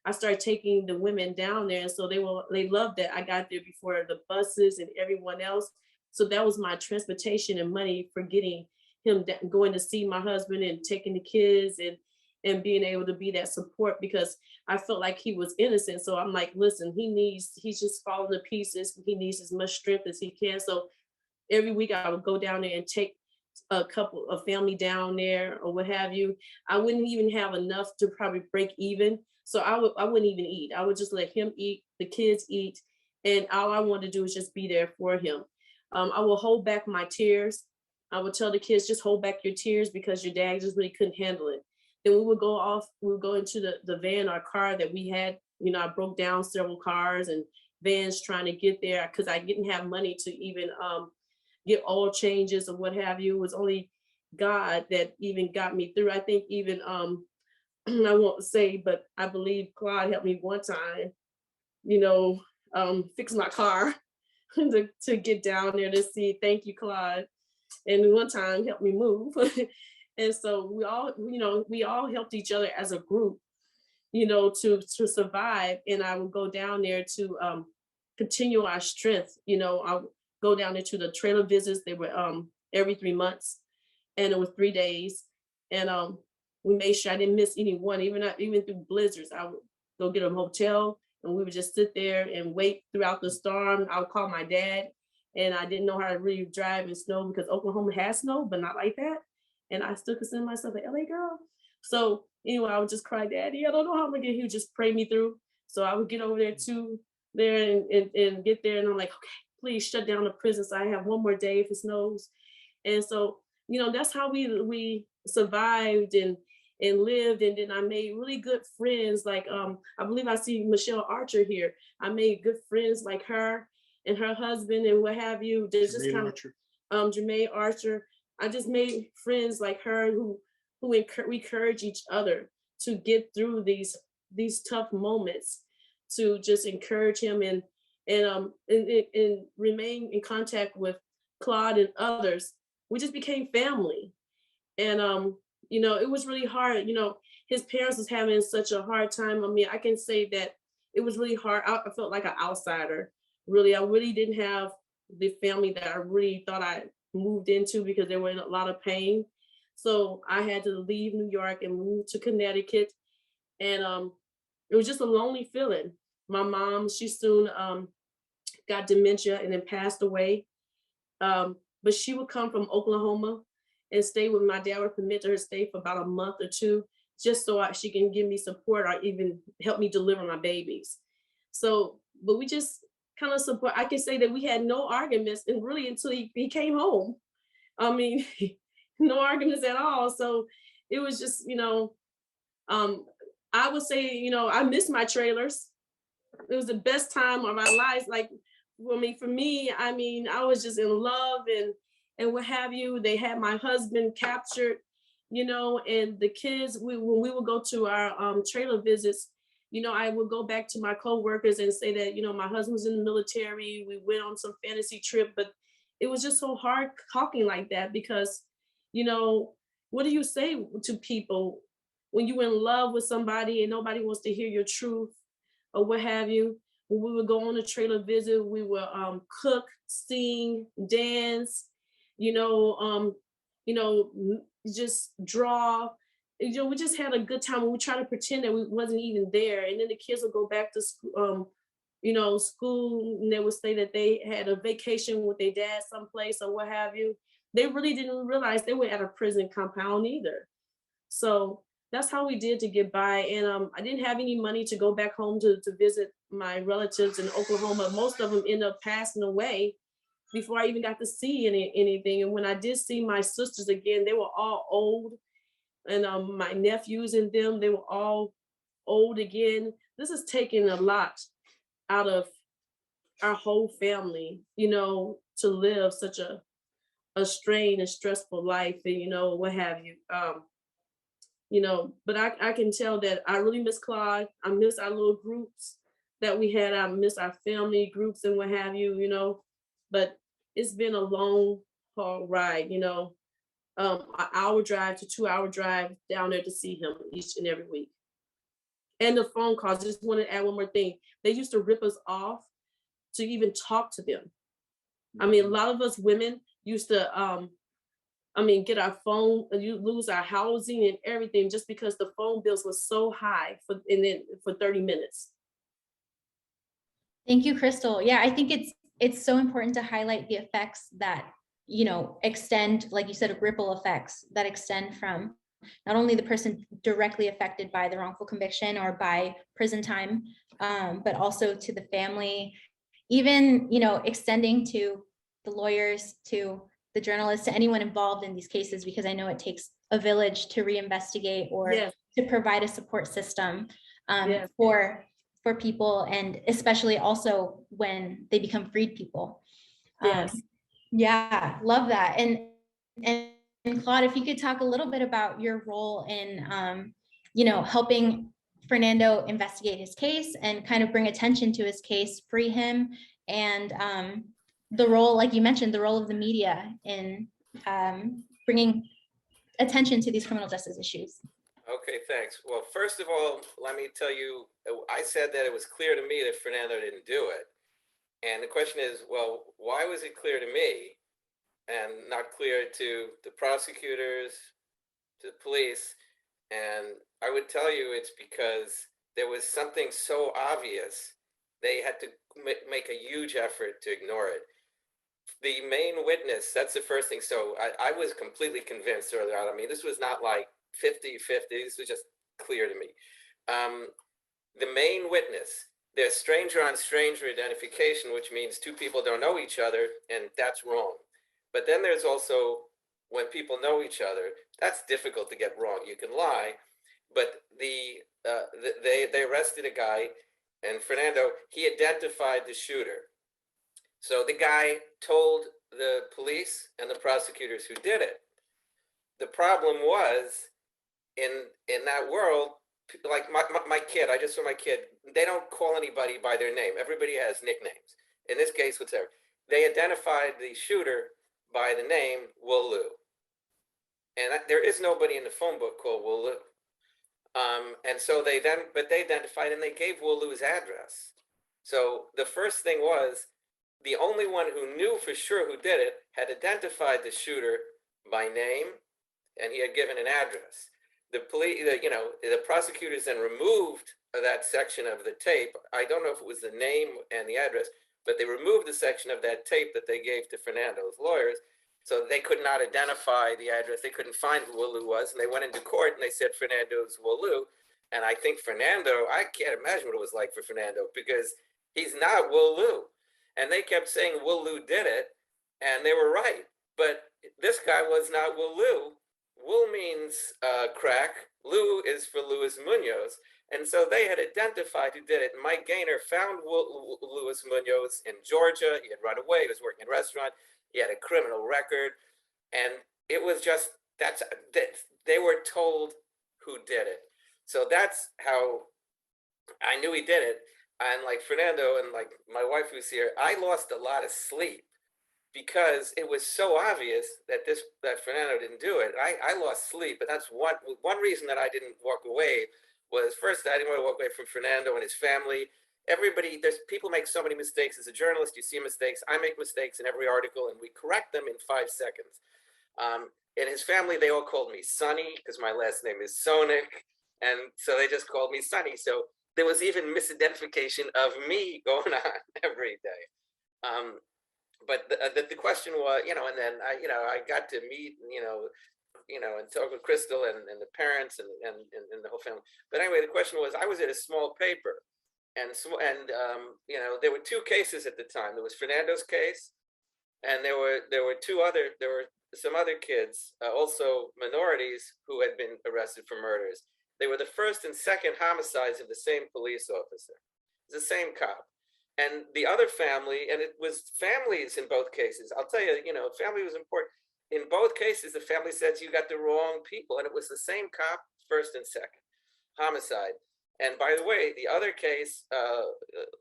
I started taking the women down there. And so they loved that I got there before the buses and everyone else. So that was my transportation and money for getting him going to see my husband and taking the kids and being able to be that support, because I felt like he was innocent. So I'm like, listen, he's just falling to pieces. He needs as much strength as he can. So every week I would go down there and take a couple of family down there or what have you. I wouldn't even have enough to probably break even. So I wouldn't even eat. I would just let him eat, the kids eat. And all I wanted to do is just be there for him. I will hold back my tears. I would tell the kids, just hold back your tears, because your dad just really couldn't handle it. Then we would go into the van or car that we had. I broke down several cars and vans trying to get there, because I didn't have money to even get oil changes or what have you. It was only God that even got me through. I think even, I won't say, but I believe Claude helped me one time, fix my car to get down there to see. Thank you, Claude. And one time helped me move. And so we all helped each other as a group, to survive. And I would go down there to continue our strength. I would go down there to the trailer visits. They were every 3 months, and it was 3 days. And we made sure I didn't miss anyone, even through blizzards. I would go get a hotel, and we would just sit there and wait throughout the storm. I would call my dad, and I didn't know how to really drive in snow because Oklahoma has snow, but not like that. And I still consider myself an LA girl. So anyway, I would just cry, Daddy, I don't know how I'm gonna get. He would just pray me through. So I would get over there too, and get there, and I'm like, okay, please shut down the prison so I have one more day if it snows. And so, that's how we survived and lived. And then I made really good friends. Like, I believe I see Michelle Archer here. I made good friends like her and her husband and what have you. There's just kind of Jermaine Archer. I just made friends like her who encourage each other to get through these tough moments, to just encourage him and remain in contact with Claude and others. We just became family. And it was really hard. His parents was having such a hard time. I mean, I can say that it was really hard. I felt like an outsider. Really, I really didn't have the family that I really thought I moved into because they were in a lot of pain. So I had to leave New York and move to Connecticut. And it was just a lonely feeling. My mom, she soon got dementia and then passed away. But she would come from Oklahoma and stay with my dad, would permit her to stay for about a month or two, just so she can give me support or even help me deliver my babies. So, but we just kind of support. I can say that we had no arguments, and really until he came home. I mean, no arguments at all. So it was just, I would say, I miss my trailers. It was the best time of our lives. Like, for me, I mean, I was just in love and what have you. They had my husband captured, and the kids, when we would go to our trailer visits, I would go back to my coworkers and say that, my husband was in the military. We went on some fantasy trip, but it was just so hard talking like that because, what do you say to people when you're in love with somebody and nobody wants to hear your truth or what have you? When we would go on a trailer visit, we would cook, sing, dance, just draw. We just had a good time. We try to pretend that we wasn't even there. And then the kids would go back to school, school, and they would say that they had a vacation with their dad someplace or what have you. They really didn't realize they were at a prison compound either. So that's how we did to get by. And I didn't have any money to go back home to visit my relatives in Oklahoma. Most of them ended up passing away before I even got to see anything. And when I did see my sisters again, they were all old. And my nephews and them, they were all old again. This is taking a lot out of our whole family, to live such a strained and stressful life and, what have you. But I can tell that I really miss Claude. I miss our little groups that we had. I miss our family groups and what have you, but it's been a long, hard ride, an hour drive to 2-hour drive down there to see him each and every week. And the phone calls, I just want to add one more thing. They used to rip us off to even talk to them. I mean, a lot of us women used to, get our phone, you lose our housing and everything just because the phone bills were so high for 30 minutes. Thank you, Crystal. Yeah, I think it's so important to highlight the effects that, extend, like you said, ripple effects that extend from not only the person directly affected by the wrongful conviction or by prison time, but also to the family, even, extending to the lawyers, to the journalists, to anyone involved in these cases, because I know it takes a village to reinvestigate or to provide a support system for people, and especially also when they become freed people. Yeah, love that. And Claude, if you could talk a little bit about your role in, helping Fernando investigate his case and kind of bring attention to his case, free him, and the role, like you mentioned, the role of the media in bringing attention to these criminal justice issues. Okay, thanks. Well, first of all, let me tell you, I said that it was clear to me that Fernando didn't do it. And the question is, well, why was it clear to me and not clear to the prosecutors, to the police? And I would tell you it's because there was something so obvious, they had to make a huge effort to ignore it. The main witness, that's the first thing. So I was completely convinced earlier on. I mean, this was not like 50-50. This was just clear to me. The main witness, there's stranger on stranger identification, which means two people don't know each other, and that's wrong. But then there's also when people know each other, that's difficult to get wrong. You can lie, but they arrested a guy, and Fernando, he identified the shooter. So the guy told the police and the prosecutors who did it. The problem was in that world, like my kid, I just saw my kid, they don't call anybody by their name. Everybody has nicknames. In this case, whatever. They identified the shooter by the name Wolu. And there is nobody in the phone book called Wolu. And so they identified and they gave Wolu's address. So the first thing was, the only one who knew for sure who did it had identified the shooter by name, and he had given an address. The police, the prosecutors then removed that section of the tape. I don't know if it was the name and the address, but they removed the section of that tape that they gave to Fernando's lawyers, so they could not identify the address. They couldn't find who Wolu was, and they went into court and they said Fernando's Wolu. And I think Fernando, I can't imagine what it was like for Fernando, because he's not Wolu. And they kept saying Wolu did it, and they were right. But this guy was not Wolu. Wul means crack. Lu is for Luis Munoz. And so they had identified who did it. Mike Gaynor found Luis Munoz in Georgia. He had run away. He was working in a restaurant. He had a criminal record. And it was just, they were told who did it. So that's how I knew he did it. And like Fernando and like my wife who's here, I lost a lot of sleep because it was so obvious that Fernando didn't do it. I lost sleep, and that's one reason that I didn't walk away was, first, I didn't want to walk away from Fernando and his family. People make so many mistakes. As a journalist, you see mistakes. I make mistakes in every article, and we correct them in 5 seconds. In his family, they all called me Sonny because my last name is Sonic, and so they just called me Sonny. So there was even misidentification of me going on every day. But the question was, and then I got to meet, and talk with Crystal and the parents and the whole family. But anyway, the question was, I was at a small paper, and there were 2 cases at the time. There was Fernando's case, and there were some other kids, also minorities, who had been arrested for murders. They were the first and second homicides of the same police officer. It's the same cop. And the other family, and it was families in both cases. I'll tell you, family was important. In both cases, the family said you got the wrong people, and it was the same cop, first and second homicide. And by the way, the other case,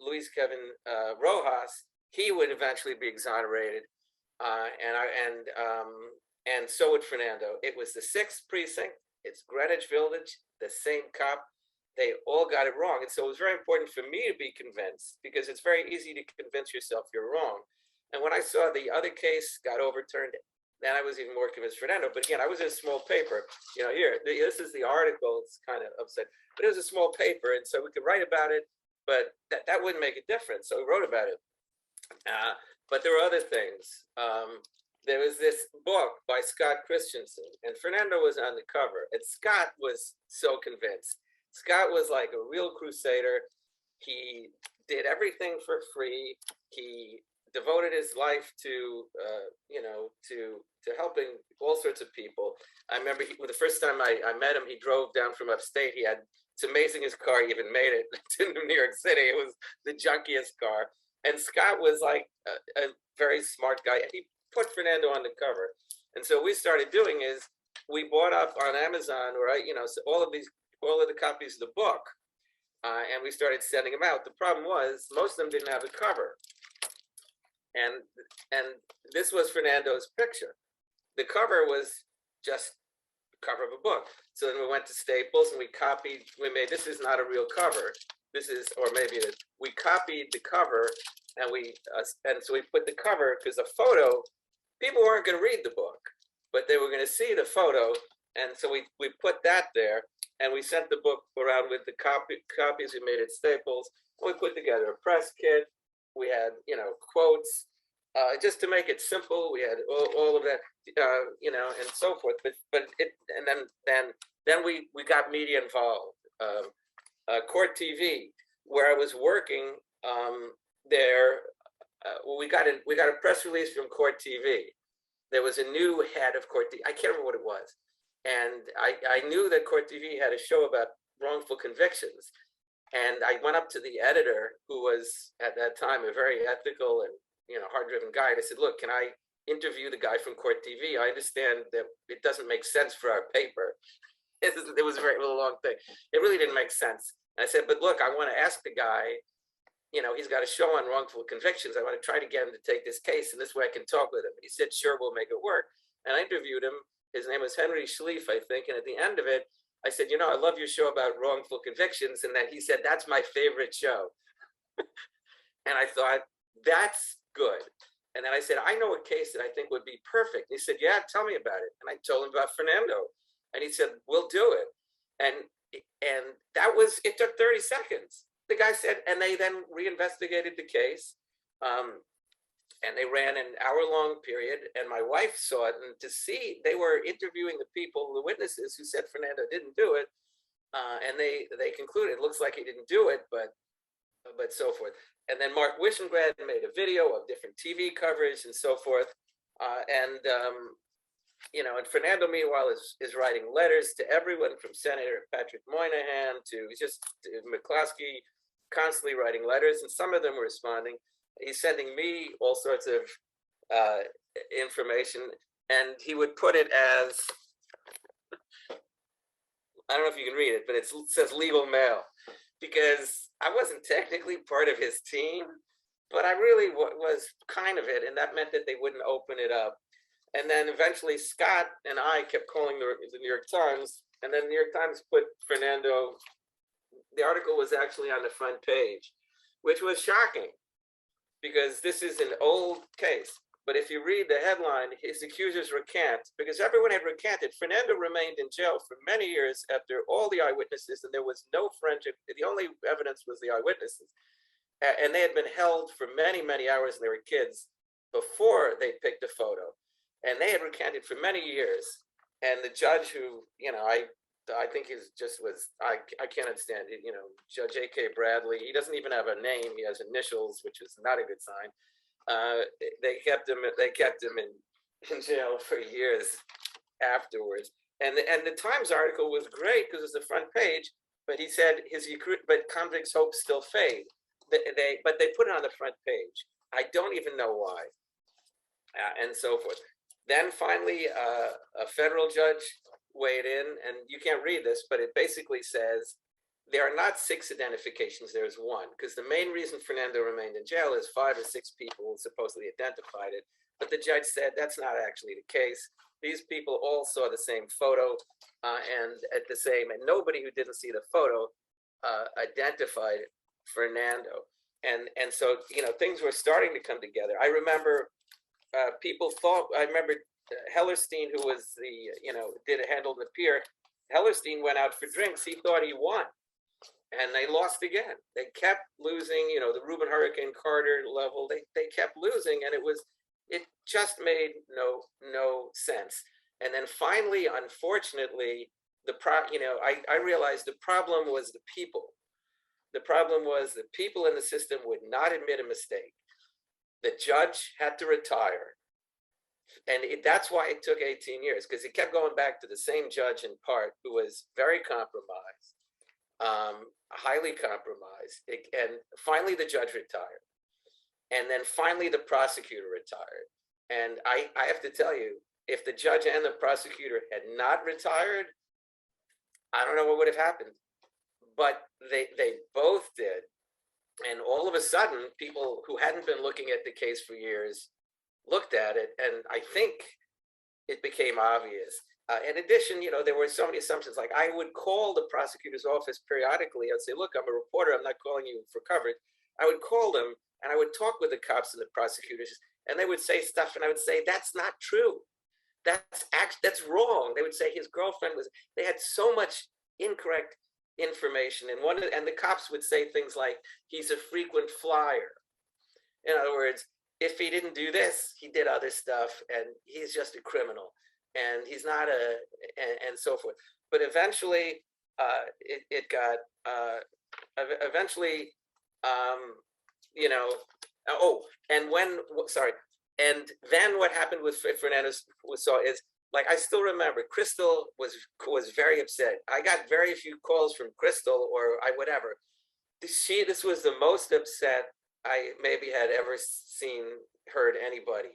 Luis Kevin Rojas, he would eventually be exonerated, and so would Fernando. It was the 6th precinct. It's Greenwich Village, the same cop. They all got it wrong. And so it was very important for me to be convinced, because it's very easy to convince yourself you're wrong. And when I saw the other case got overturned, then I was even more convinced Fernando. But again, I was in a small paper. Here, this is the article. It's kind of upset, but it was a small paper, and so we could write about it, but that wouldn't make a difference. So we wrote about it. But there were other things. There was this book by Scott Christensen, and Fernando was on the cover, and Scott was so convinced. Scott was like a real crusader. He did everything for free. He devoted his life to helping all sorts of people. I remember the first time I met him, he drove down from upstate. It's amazing his car even made it to New York City. It was the junkiest car. And Scott was like a very smart guy. He put Fernando on the cover. And so we started doing is we bought up on Amazon, right? So all of the copies of the book, and we started sending them out. The problem was most of them didn't have a cover. And this was Fernando's picture. The cover was just the cover of a book. So then we went to Staples and this is not a real cover. We copied the cover, and so we put the cover, because the photo, people weren't going to read the book, but they were going to see the photo. And so we put that there. and we sent the book around with the copies. We made it Staples. We put together a press kit. We had, quotes, just to make it simple. We had all of that, and so forth. Then we got media involved. Court TV, where I was working there, we got a press release from Court TV. There was a new head of Court TV. I can't remember what it was. And I knew that Court TV had a show about wrongful convictions. And I went up to the editor, who was at that time a very ethical and hard-driven guy. And I said, "Look, can I interview the guy from Court TV? I understand that it doesn't make sense for our paper." It was a very long thing. It really didn't make sense. And I said, "But look, I want to ask the guy. He's got a show on wrongful convictions. I want to try to get him to take this case, and this way I can talk with him." And he said, "Sure, we'll make it work." And I interviewed him. His name was Henry Schlief, I think. And at the end of it, I said, "I love your show about wrongful convictions." And then he said, "That's my favorite show." And I thought, that's good. And then I said, "I know a case that I think would be perfect." And he said, "Yeah, tell me about it." And I told him about Fernando. And he said, "We'll do it." And that was, it took 30 seconds. The guy said, and they then reinvestigated the case. And they ran an hour-long period, and my wife saw it, and to see, they were interviewing the people, the witnesses who said Fernando didn't do it, and they concluded, it looks like he didn't do it, but so forth. And then Mark Wishengrad made a video of different TV coverage and so forth, and Fernando, meanwhile, is writing letters to everyone from Senator Patrick Moynihan to McCloskey, constantly writing letters, and some of them were responding. He's sending me all sorts of information, and he would put it as, I don't know if you can read it, but it says legal mail, because I wasn't technically part of his team, but I really was kind of it, and that meant that they wouldn't open it up. And then eventually Scott and I kept calling the New York Times, and then the New York Times put Fernando, the article was actually on the front page, which was shocking, because this is an old case. But if you read the headline, his accusers recant, because everyone had recanted. Fernando remained in jail for many years after all the eyewitnesses, and there was no friendship. The only evidence was the eyewitnesses. And they had been held for many, many hours, and they were kids, before they picked a photo. And they had recanted for many years. And the judge who, I think I can't understand it, Judge A.K. Bradley, he doesn't even have a name, he has initials, which is not a good sign. They kept him in jail for years afterwards. And the Times article was great because it's the front page, but he said but convicts' hopes still fade. But they put it on the front page. I don't even know why, and so forth. Then finally, a federal judge weighed in, and you can't read this, but it basically says there are not 6 identifications, there's 1, because the main reason Fernando remained in jail is 5 or 6 people supposedly identified it. But the judge said that's not actually the case. These people all saw the same photo and nobody who didn't see the photo identified Fernando. And so, things were starting to come together. I remember Hellerstein, who was handled the pier, Hellerstein went out for drinks. He thought he won, and they lost again. They kept losing, the Reuben Hurricane Carter level. They kept losing, and it just made no sense. And then finally, unfortunately, I realized the problem was the people. The problem was the people in the system would not admit a mistake. The judge had to retire. And that's why it took 18 years, because it kept going back to the same judge in part, who was very compromised, highly compromised. And finally, the judge retired. And then finally, the prosecutor retired. And I have to tell you, if the judge and the prosecutor had not retired, I don't know what would have happened. But they both did. And all of a sudden, people who hadn't been looking at the case for years looked at it, and I think it became obvious. In addition, there were so many assumptions. Like, I would call the prosecutor's office periodically. I'd say, "Look, I'm a reporter. I'm not calling you for coverage." I would call them, and I would talk with the cops and the prosecutors, and they would say stuff, and I would say, "That's not true. That's wrong." They would say his girlfriend was. They had so much incorrect information. And the cops would say things like, he's a frequent flyer. In other words, if he didn't do this, he did other stuff, and he's just a criminal, and he's not and so forth. But eventually, it got eventually, you know. Oh, and and then what happened with Fernando is, like, I still remember Crystal was very upset. I got very few calls from Crystal or whatever. This was the most upset I maybe had ever heard anybody.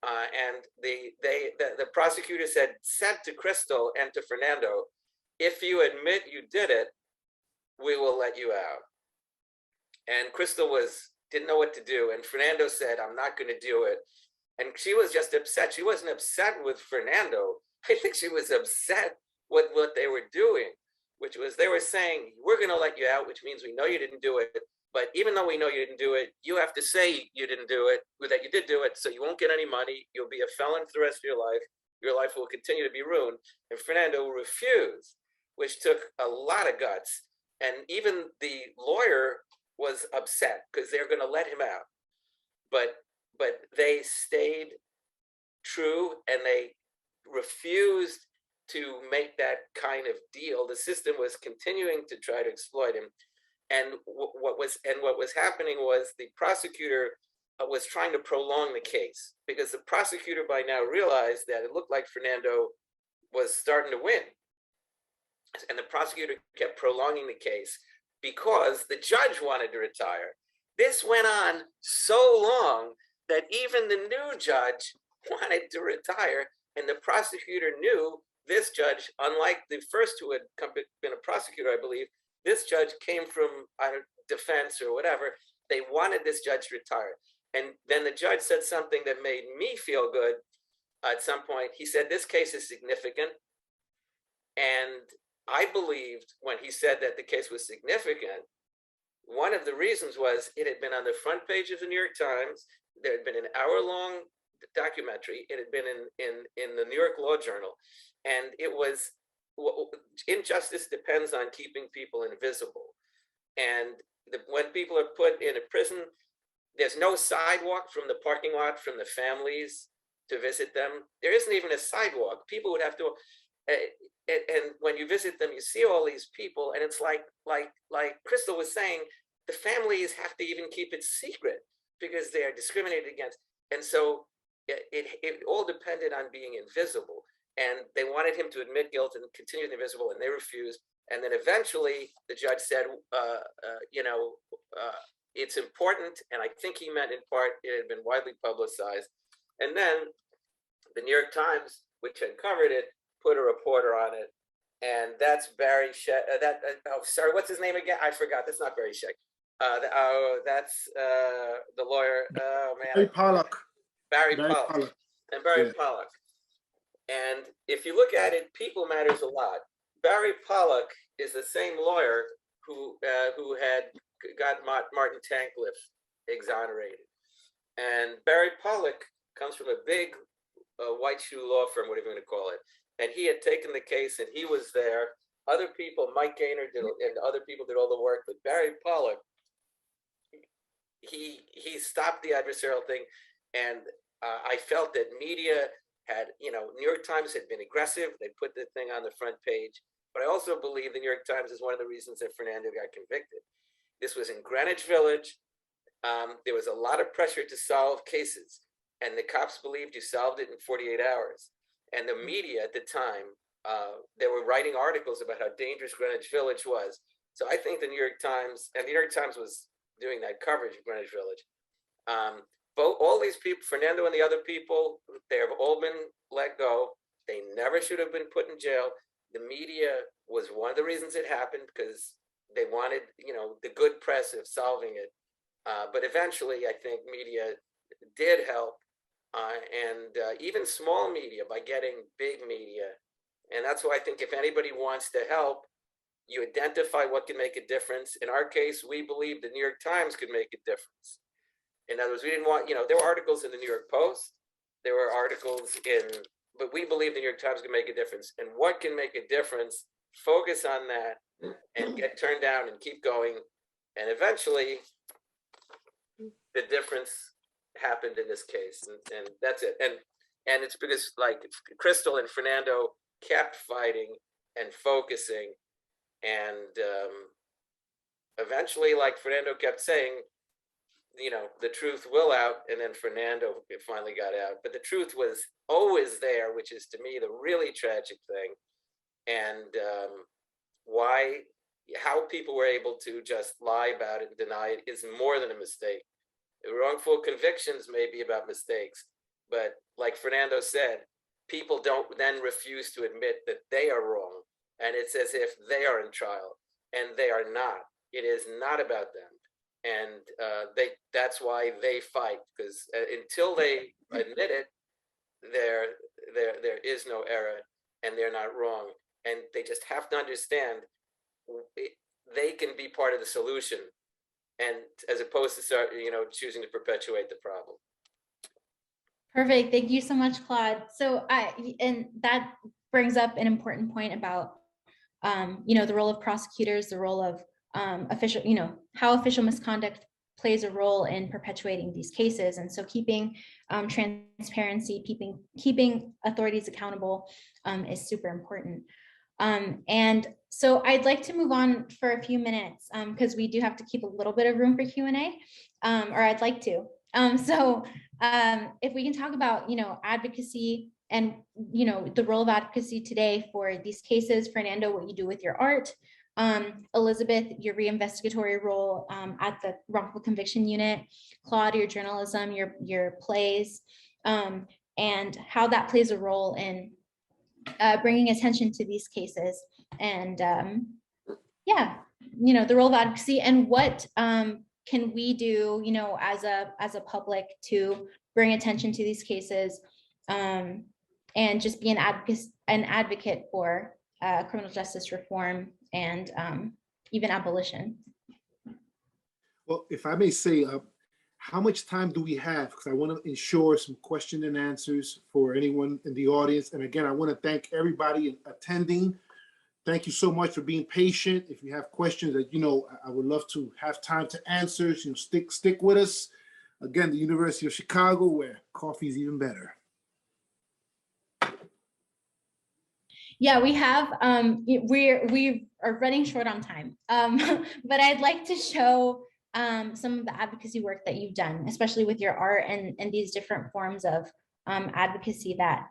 And the prosecutor said to Crystal and to Fernando, if you admit you did it, we will let you out. And Crystal didn't know what to do. And Fernando said, I'm not going to do it. And she was just upset. She wasn't upset with Fernando. I think she was upset with what they were doing, which was they were saying, we're going to let you out, which means we know you didn't do it. But even though we know you didn't do it, you have to say you didn't do it, that you did do it, so you won't get any money. You'll be a felon for the rest of your life. Your life will continue to be ruined. And Fernando refused, which took a lot of guts. And even the lawyer was upset because they're going to let him out. But they stayed true, and they refused to make that kind of deal. The system was continuing to try to exploit him. And what was happening was the prosecutor was trying to prolong the case, because the prosecutor by now realized that it looked like Fernando was starting to win. And the prosecutor kept prolonging the case because the judge wanted to retire. This went on so long that even the new judge wanted to retire, and the prosecutor knew this judge, unlike the first who had been a prosecutor, I believe, this judge came from defense or whatever. They wanted this judge to retire. And then the judge said something that made me feel good at some point. He said, this case is significant. And I believed when he said that the case was significant, one of the reasons was it had been on the front page of the New York Times. There had been an hour-long documentary. It had been in the New York Law Journal. And it was, injustice depends on keeping people invisible. And when people are put in a prison, there's no sidewalk from the parking lot from the families to visit them. There isn't even a sidewalk. People would have to, and when you visit them, you see all these people, and it's like Crystal was saying, the families have to even keep it secret because they are discriminated against. And so it all depended on being invisible. And they wanted him to admit guilt and continue invisible, and they refused. And then eventually the judge said, it's important. And I think he meant in part, it had been widely publicized. And then the New York Times, which had covered it, put a reporter on it. And that's Barry Sheck. Sorry, what's his name again? I forgot. That's not Barry Sheck. That's the lawyer. Oh, man. Barry Pollock. Barry Pollock. And Barry Pollock. And if you look at it, people matters a lot. Barry Pollock is the same lawyer who had got Martin Tankliff exonerated. And Barry Pollock comes from a big white shoe law firm, whatever you want to call it. And he had taken the case, and he was there. Other people, Mike Gaynor did, and other people did all the work, but Barry Pollock, he stopped the adversarial thing. And I felt that media had, New York Times had been aggressive. They put the thing on the front page. But I also believe the New York Times is one of the reasons that Fernando got convicted. This was in Greenwich Village. There was a lot of pressure to solve cases, and the cops believed you solved it in 48 hours. And the media at the time, they were writing articles about how dangerous Greenwich Village was. So I think the New York Times, and the New York Times was doing that coverage of Greenwich Village. But all these people, Fernando and the other people, they have all been let go. They never should have been put in jail. The media was one of the reasons it happened, because they wanted, the good press of solving it. But eventually, I think media did help, and even small media by getting big media. And that's why I think if anybody wants to help, you identify what can make a difference. In our case, we believe the New York Times could make a difference. In other words, we didn't want, there were articles in the New York Post, there were articles but we believe the New York Times can make a difference. And what can make a difference focus on that and get turned down and keep going. And eventually the difference happened in this case, and that's it. And it's because like Crystal and Fernando kept fighting and focusing, and eventually, like Fernando kept saying, you know, the truth will out, and then Fernando finally got out. But the truth was always there, which is to me the really tragic thing. And how people were able to just lie about it and deny it is more than a mistake. Wrongful convictions may be about mistakes, but like Fernando said, people don't then refuse to admit that they are wrong. And it's as if they are in trial, and they are not. It is not about them. And that's why they fight, because until they admit it, there is no error, and they're not wrong. And they just have to understand they can be part of the solution, and as opposed to choosing to perpetuate the problem. Perfect. Thank you so much, Claude. So and that brings up an important point about the role of prosecutors, the role of official, how official misconduct plays a role in perpetuating these cases. And so keeping transparency, keeping authorities accountable is super important. And so I'd like to move on for a few minutes because we do have to keep a little bit of room for Q&A, or I'd like to. If we can talk about, advocacy and, the role of advocacy today for these cases. Fernando, what you do with your art. Elizabeth, your reinvestigatory role at the Wrongful Conviction Unit. Claude, your journalism, your plays, and how that plays a role in bringing attention to these cases. And the role of advocacy, and what can we do, as a public to bring attention to these cases, and just be an advocate for criminal justice reform and even abolition. Well, if I may say, how much time do we have? Because I want to ensure some question and answers for anyone in the audience. And again, I want to thank everybody attending. Thank you so much for being patient. If you have questions that, I would love to have time to answer. Stick with us. Again, the University of Chicago, where coffee is even better. Yeah, we have, we are running short on time, but I'd like to show some of the advocacy work that you've done, especially with your art and these different forms of advocacy that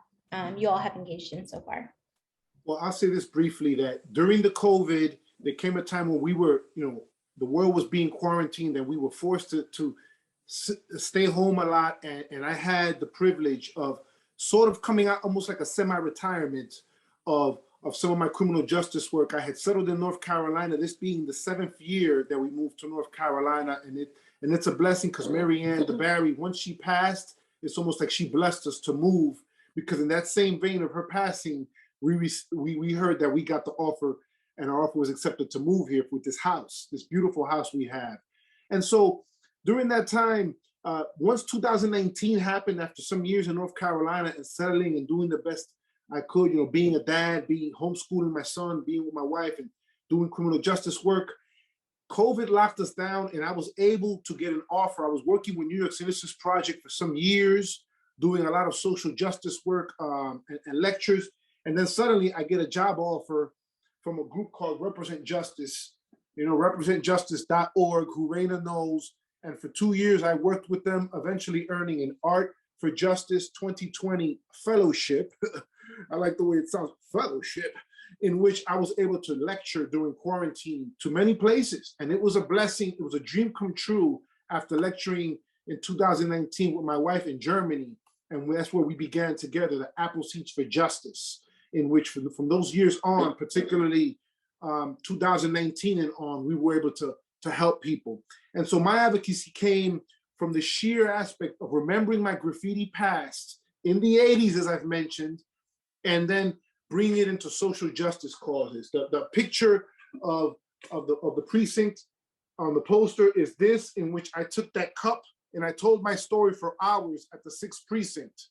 you all have engaged in so far. Well, I'll say this briefly, that during the COVID, there came a time when we were, the world was being quarantined and we were forced to stay home a lot. And I had the privilege of sort of coming out almost like a semi-retirement of some of my criminal justice work. I had settled in North Carolina, this being the 7th year that we moved to North Carolina. And it's a blessing, because Mary Ann DeBarry, once she passed, it's almost like she blessed us to move, because in that same vein of her passing, we heard that we got the offer, and our offer was accepted to move here with this house, this beautiful house we have. And so during that time, once 2019 happened, after some years in North Carolina and settling and doing the best I could, being a dad, being homeschooling my son, being with my wife and doing criminal justice work, COVID locked us down, and I was able to get an offer. I was working with New York's Innocence Project for some years, doing a lot of social justice work and lectures. And then suddenly I get a job offer from a group called Represent Justice, representjustice.org, who Raina knows. And for 2 years, I worked with them, eventually earning an Art for Justice 2020 fellowship. I like the way it sounds, fellowship, in which I was able to lecture during quarantine to many places. And it was a blessing. It was a dream come true after lecturing in 2019 with my wife in Germany. And that's where we began together, the Apple Seeds for Justice, in which from those years on, particularly 2019 and on, we were able to help people. And so my advocacy came from the sheer aspect of remembering my graffiti past in the 80s, as I've mentioned, and then bringing it into social justice causes. The picture of the precinct on the poster is this, in which I took that cup and I told my story for hours at the 6th precinct.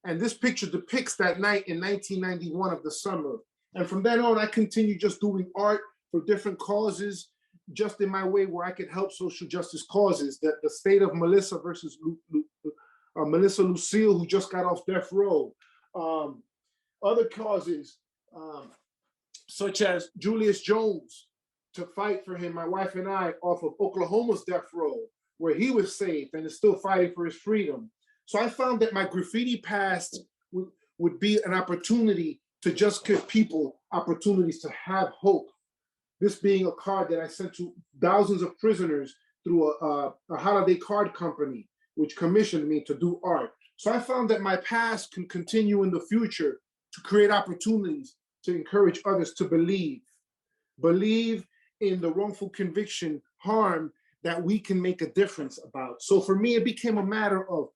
And this picture depicts that night in 1991 of the summer. And from then on, I continued just doing art for different causes, just in my way where I could help social justice causes. That the state of Melissa versus Melissa Lucille, who just got off death row. Other causes, such as Julius Jones, to fight for him, my wife and I, off of Oklahoma's death row, where he was safe and is still fighting for his freedom. So I found that my graffiti past would be an opportunity to just give people opportunities to have hope. This being a card that I sent to thousands of prisoners through a holiday card company, which commissioned me to do art. So I found that my past can continue in the future to create opportunities to encourage others to believe in the wrongful conviction harm that we can make a difference about. So for me, it became a matter of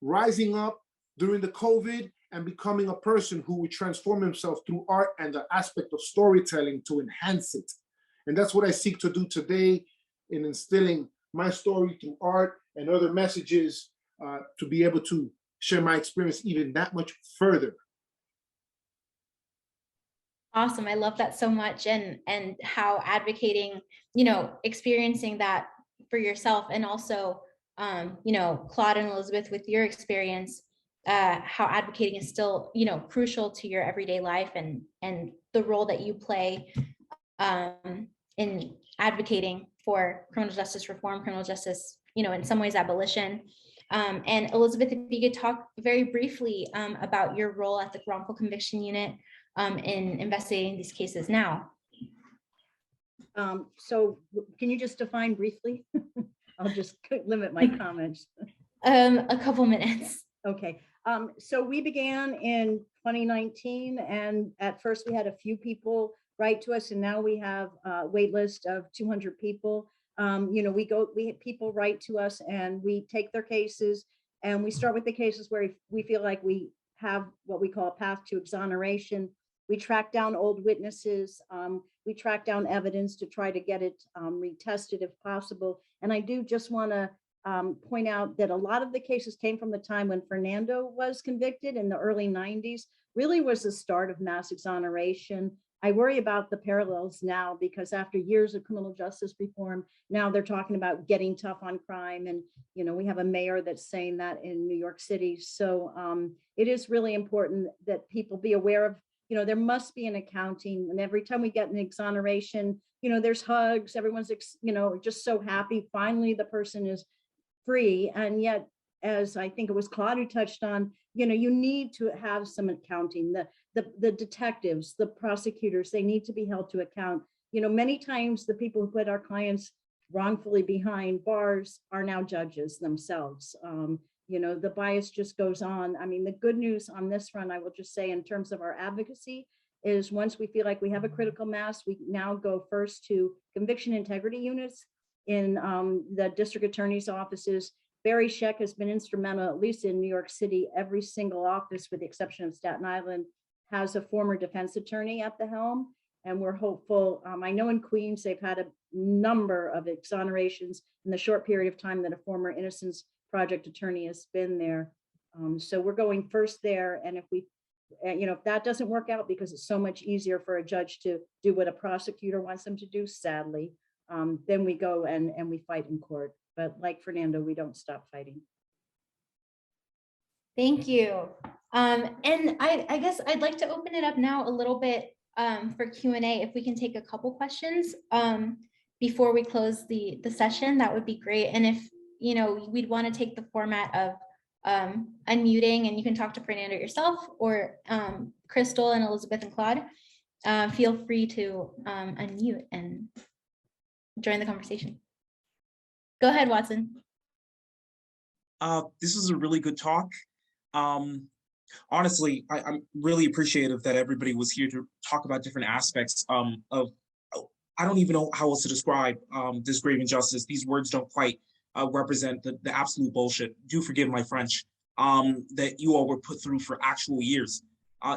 rising up during the COVID and becoming a person who would transform himself through art and the aspect of storytelling to enhance it. And that's what I seek to do today in instilling my story through art and other messages to be able to share my experience even that much further. Awesome. I love that so much, and how advocating, experiencing that for yourself, and also, Claude and Elizabeth, with your experience, how advocating is still, crucial to your everyday life, and the role that you play in advocating for criminal justice reform, criminal justice, in some ways abolition. And Elizabeth, if you could talk very briefly about your role at the Wrongful Conviction Unit in investigating these cases now. So can you just define briefly? I'll just limit my comments. A couple minutes. Okay. So we began in 2019, and at first we had a few people write to us, and now we have a wait list of 200 people. People write to us, and we take their cases, and we start with the cases where we feel like we have what we call a path to exoneration. We track down old witnesses. We track down evidence to try to get it retested if possible. And I do just want to point out that a lot of the cases came from the time when Fernando was convicted in the early 90s, really was the start of mass exoneration. I worry about the parallels now, because after years of criminal justice reform, now they're talking about getting tough on crime. And, we have a mayor that's saying that in New York City. So it is really important that people be aware of, there must be an accounting, and every time we get an exoneration, there's hugs, everyone's, just so happy. Finally, the person is free. And yet, as I think it was Claude who touched on, you need to have some accounting. The detectives, the prosecutors, they need to be held to account. Many times the people who put our clients wrongfully behind bars are now judges themselves. The bias just goes on. I mean, the good news on this front, I will just say, in terms of our advocacy, is once we feel like we have a critical mass, we now go first to conviction integrity units in the district attorney's offices. Barry Scheck has been instrumental, at least in New York City. Every single office, with the exception of Staten Island, has a former defense attorney at the helm. And we're hopeful. I know in Queens, they've had a number of exonerations in the short period of time that a former Innocence Project attorney has been there. So we're going first there. And if if that doesn't work out, because it's so much easier for a judge to do what a prosecutor wants them to do, sadly, then we go and we fight in court. But like Fernando, we don't stop fighting. Thank you. And I guess I'd like to open it up now a little bit for Q&A. If we can take a couple questions before we close the session, that would be great. And if we'd want to take the format of unmuting, and you can talk to Fernando yourself, or Crystal and Elizabeth and Claude, feel free to unmute and join the conversation. Go ahead, Watson. This was a really good talk. Honestly, I'm really appreciative that everybody was here to talk about different aspects of, I don't even know how else to describe this grave injustice. These words don't quite represent the absolute bullshit. Do forgive my French, that you all were put through for actual years.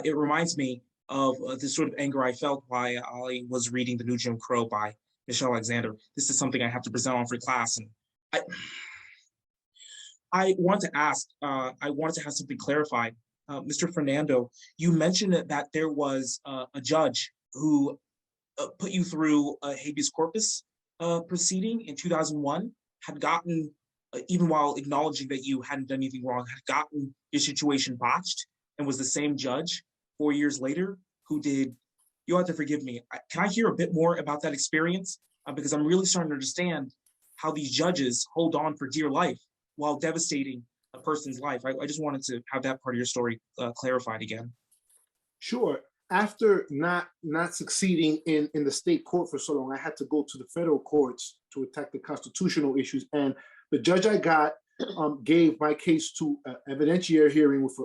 It reminds me of the sort of anger I felt while I was reading The New Jim Crow by Michelle Alexander. This is something I have to present on for class. And I want to ask, I wanted to have something clarified. Mr. Fernando, you mentioned that there was a judge who put you through a habeas corpus proceeding in 2001, had gotten, even while acknowledging that you hadn't done anything wrong, had gotten your situation botched, and was the same judge 4 years later who did, you'll have to forgive me, can I hear a bit more about that experience? Because I'm really starting to understand how these judges hold on for dear life while devastating a person's life. I just wanted to have that part of your story clarified again. Sure. After not succeeding in the state court for so long, I had to go to the federal courts to attack the constitutional issues. And the judge I got gave my case to an evidentiary hearing with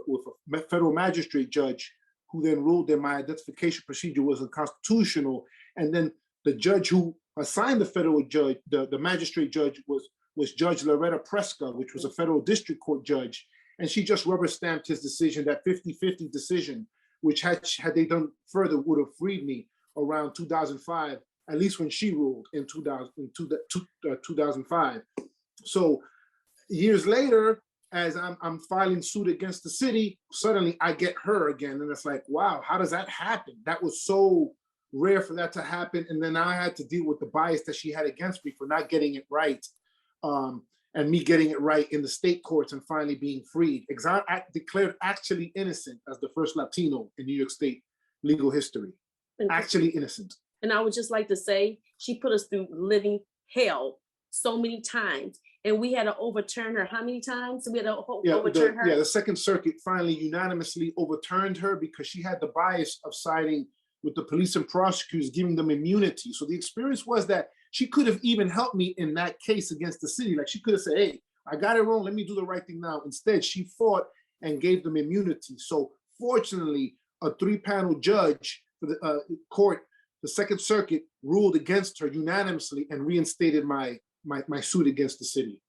a federal magistrate judge, who then ruled that my identification procedure was unconstitutional. And then the judge who assigned the federal judge, the magistrate judge, was Judge Loretta Presca, which was a federal district court judge. And she just rubber stamped his decision, that 50-50 decision, which had they done further would have freed me around 2005, at least when she ruled in 2005. So years later, as I'm filing suit against the city, suddenly I get her again. And it's like, wow, how does that happen? That was so rare for that to happen. And then I had to deal with the bias that she had against me for not getting it right. And me getting it right in the state courts and finally being freed. Declared actually innocent as the first Latino in New York State legal history. Actually innocent. And I would just like to say, she put us through living hell so many times. And we had to overturn her how many times? We had to overturn her? Yeah, the Second Circuit finally unanimously overturned her because she had the bias of siding with the police and prosecutors, giving them immunity. So the experience was that she could have even helped me in that case against the city. Like she could have said, hey, I got it wrong, let me do the right thing now. Instead, she fought and gave them immunity. So fortunately, a 3-panel judge for the court, the Second Circuit, ruled against her unanimously and reinstated my suit against the city.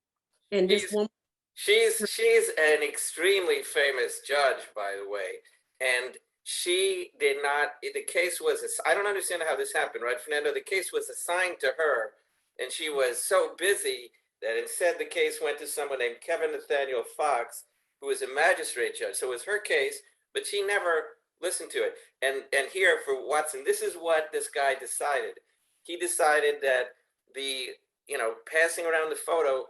And this woman, she's an extremely famous judge, by the way. And she did not, the case was, I don't understand how this happened, right, Fernando? The case was assigned to her, and she was so busy that instead the case went to someone named Kevin Nathaniel Fox, who was a magistrate judge. So it was her case, but she never listened to it. And here for Watson, this is what this guy decided. He decided that the, passing around the photo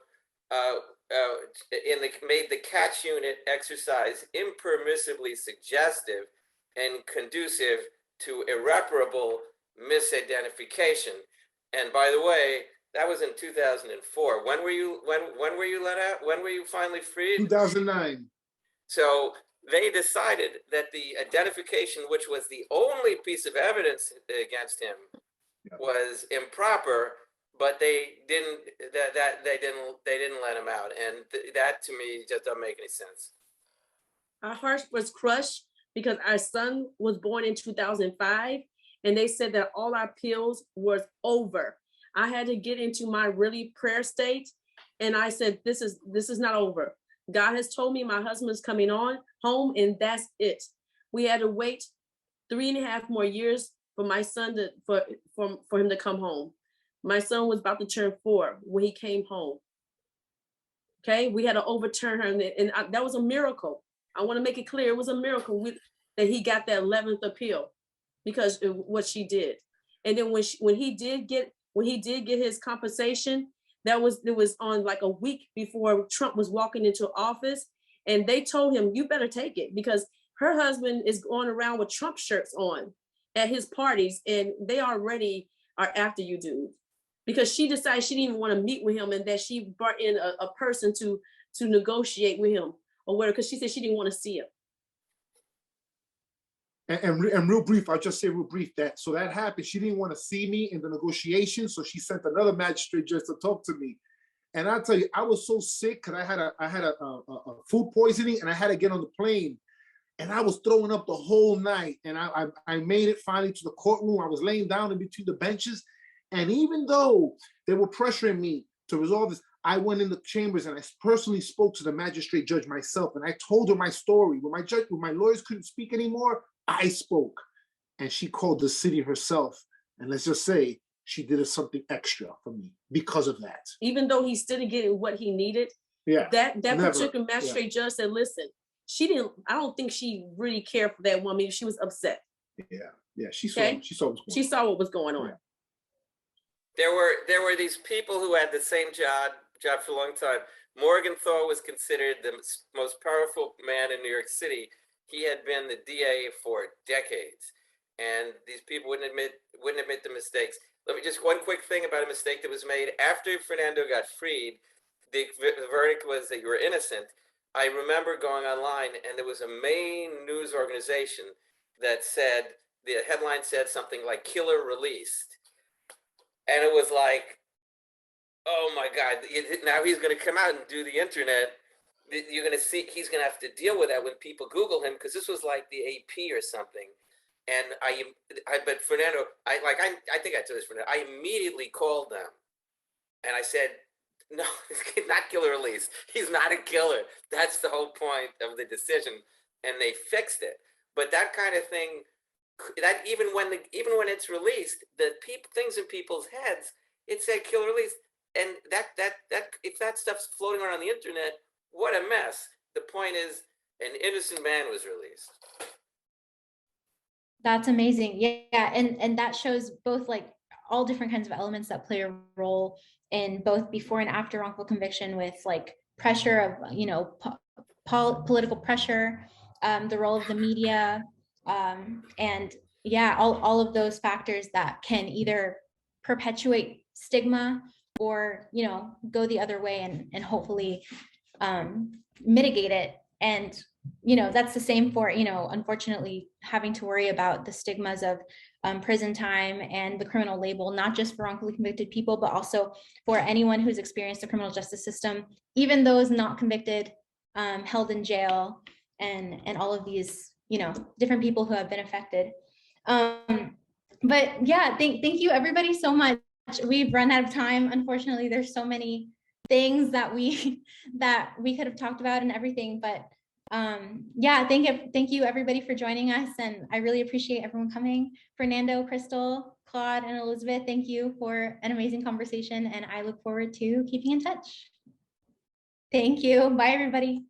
made the catch unit exercise impermissibly suggestive and conducive to irreparable misidentification. And by the way, that was in 2004. When were you let out? When were you finally freed? 2009. So they decided that the identification, which was the only piece of evidence against him, was improper, but they didn't let him out. And that to me just doesn't make any sense. our heart was crushed because our son was born in 2005, and they said that all our appeals was over. I had to get into my really prayer state, and I said, this is not over. God has told me my husband's coming on home, and that's it. We had to wait 3.5 more years for my son for him to come home. My son was about to turn 4 when he came home. Okay, we had to overturn her, and that was a miracle. I want to make it clear, it was a miracle that he got that 11th appeal because of what she did. And then when he did get his compensation, it was on like a week before Trump was walking into office, and they told him, you better take it, because her husband is going around with Trump shirts on at his parties, and they already are after you, dude. Because she decided she didn't even want to meet with him, and that she brought in a person to negotiate with him or whatever, because she said she didn't want to see him. And real brief, I'll just say real brief that happened. She didn't want to see me in the negotiation, so she sent another magistrate judge to talk to me. And I'll tell you, I was so sick because I had a food poisoning, and I had to get on the plane, and I was throwing up the whole night. And I made it finally to the courtroom. I was laying down in between the benches, and even though they were pressuring me to resolve this, I went in the chambers and I personally spoke to the magistrate judge myself, and I told her my story. When my lawyers couldn't speak anymore, I spoke, and she called the city herself. And let's just say she did something extra for me because of that. Even though he still didn't get what he needed, that particular magistrate judge said, listen, I don't think she really cared for that woman. She was upset. Yeah, she saw Okay. she saw what's going She on. saw what was going on. There were these people who had the same job for a long time. Morgenthau was considered the most powerful man in New York City. He had been the DA for decades, and these people wouldn't admit the mistakes. Let me just one quick thing about a mistake that was made after Fernando got freed. The verdict was that you were innocent. I remember going online, and there was a main news organization that said, the headline said something like "Killer Released," and it was like, oh my God, now he's going to come out and do the internet. You're going to see, he's going to have to deal with that when people Google him, because this was like the AP or something. And but Fernando, I think I told this, Fernando, I immediately called them and I said, no, not Killer Release. He's not a killer. That's the whole point of the decision. And they fixed it. But that kind of thing, that even when it's released, the things in people's heads, it said Killer Release. And that if that stuff's floating around on the internet, what a mess. The point is, an innocent man was released. That's amazing. Yeah, and that shows both like all different kinds of elements that play a role in both before and after wrongful conviction, with like pressure of, you know, political pressure, the role of the media, and yeah, all of those factors that can either perpetuate stigma or, you know, go the other way and hopefully mitigate it. And, you know, that's the same for, you know, unfortunately having to worry about the stigmas of prison time and the criminal label, not just for wrongfully convicted people, but also for anyone who's experienced the criminal justice system, even those not convicted, held in jail, and all of these, you know, different people who have been affected. But yeah, thank you everybody so much. We've run out of time. Unfortunately, there's so many things that we could have talked about and everything, but yeah, thank you everybody for joining us, and I really appreciate everyone coming. Fernando, Crystal, Claude, and Elizabeth, thank you for an amazing conversation, and I look forward to keeping in touch. Thank you. Bye everybody.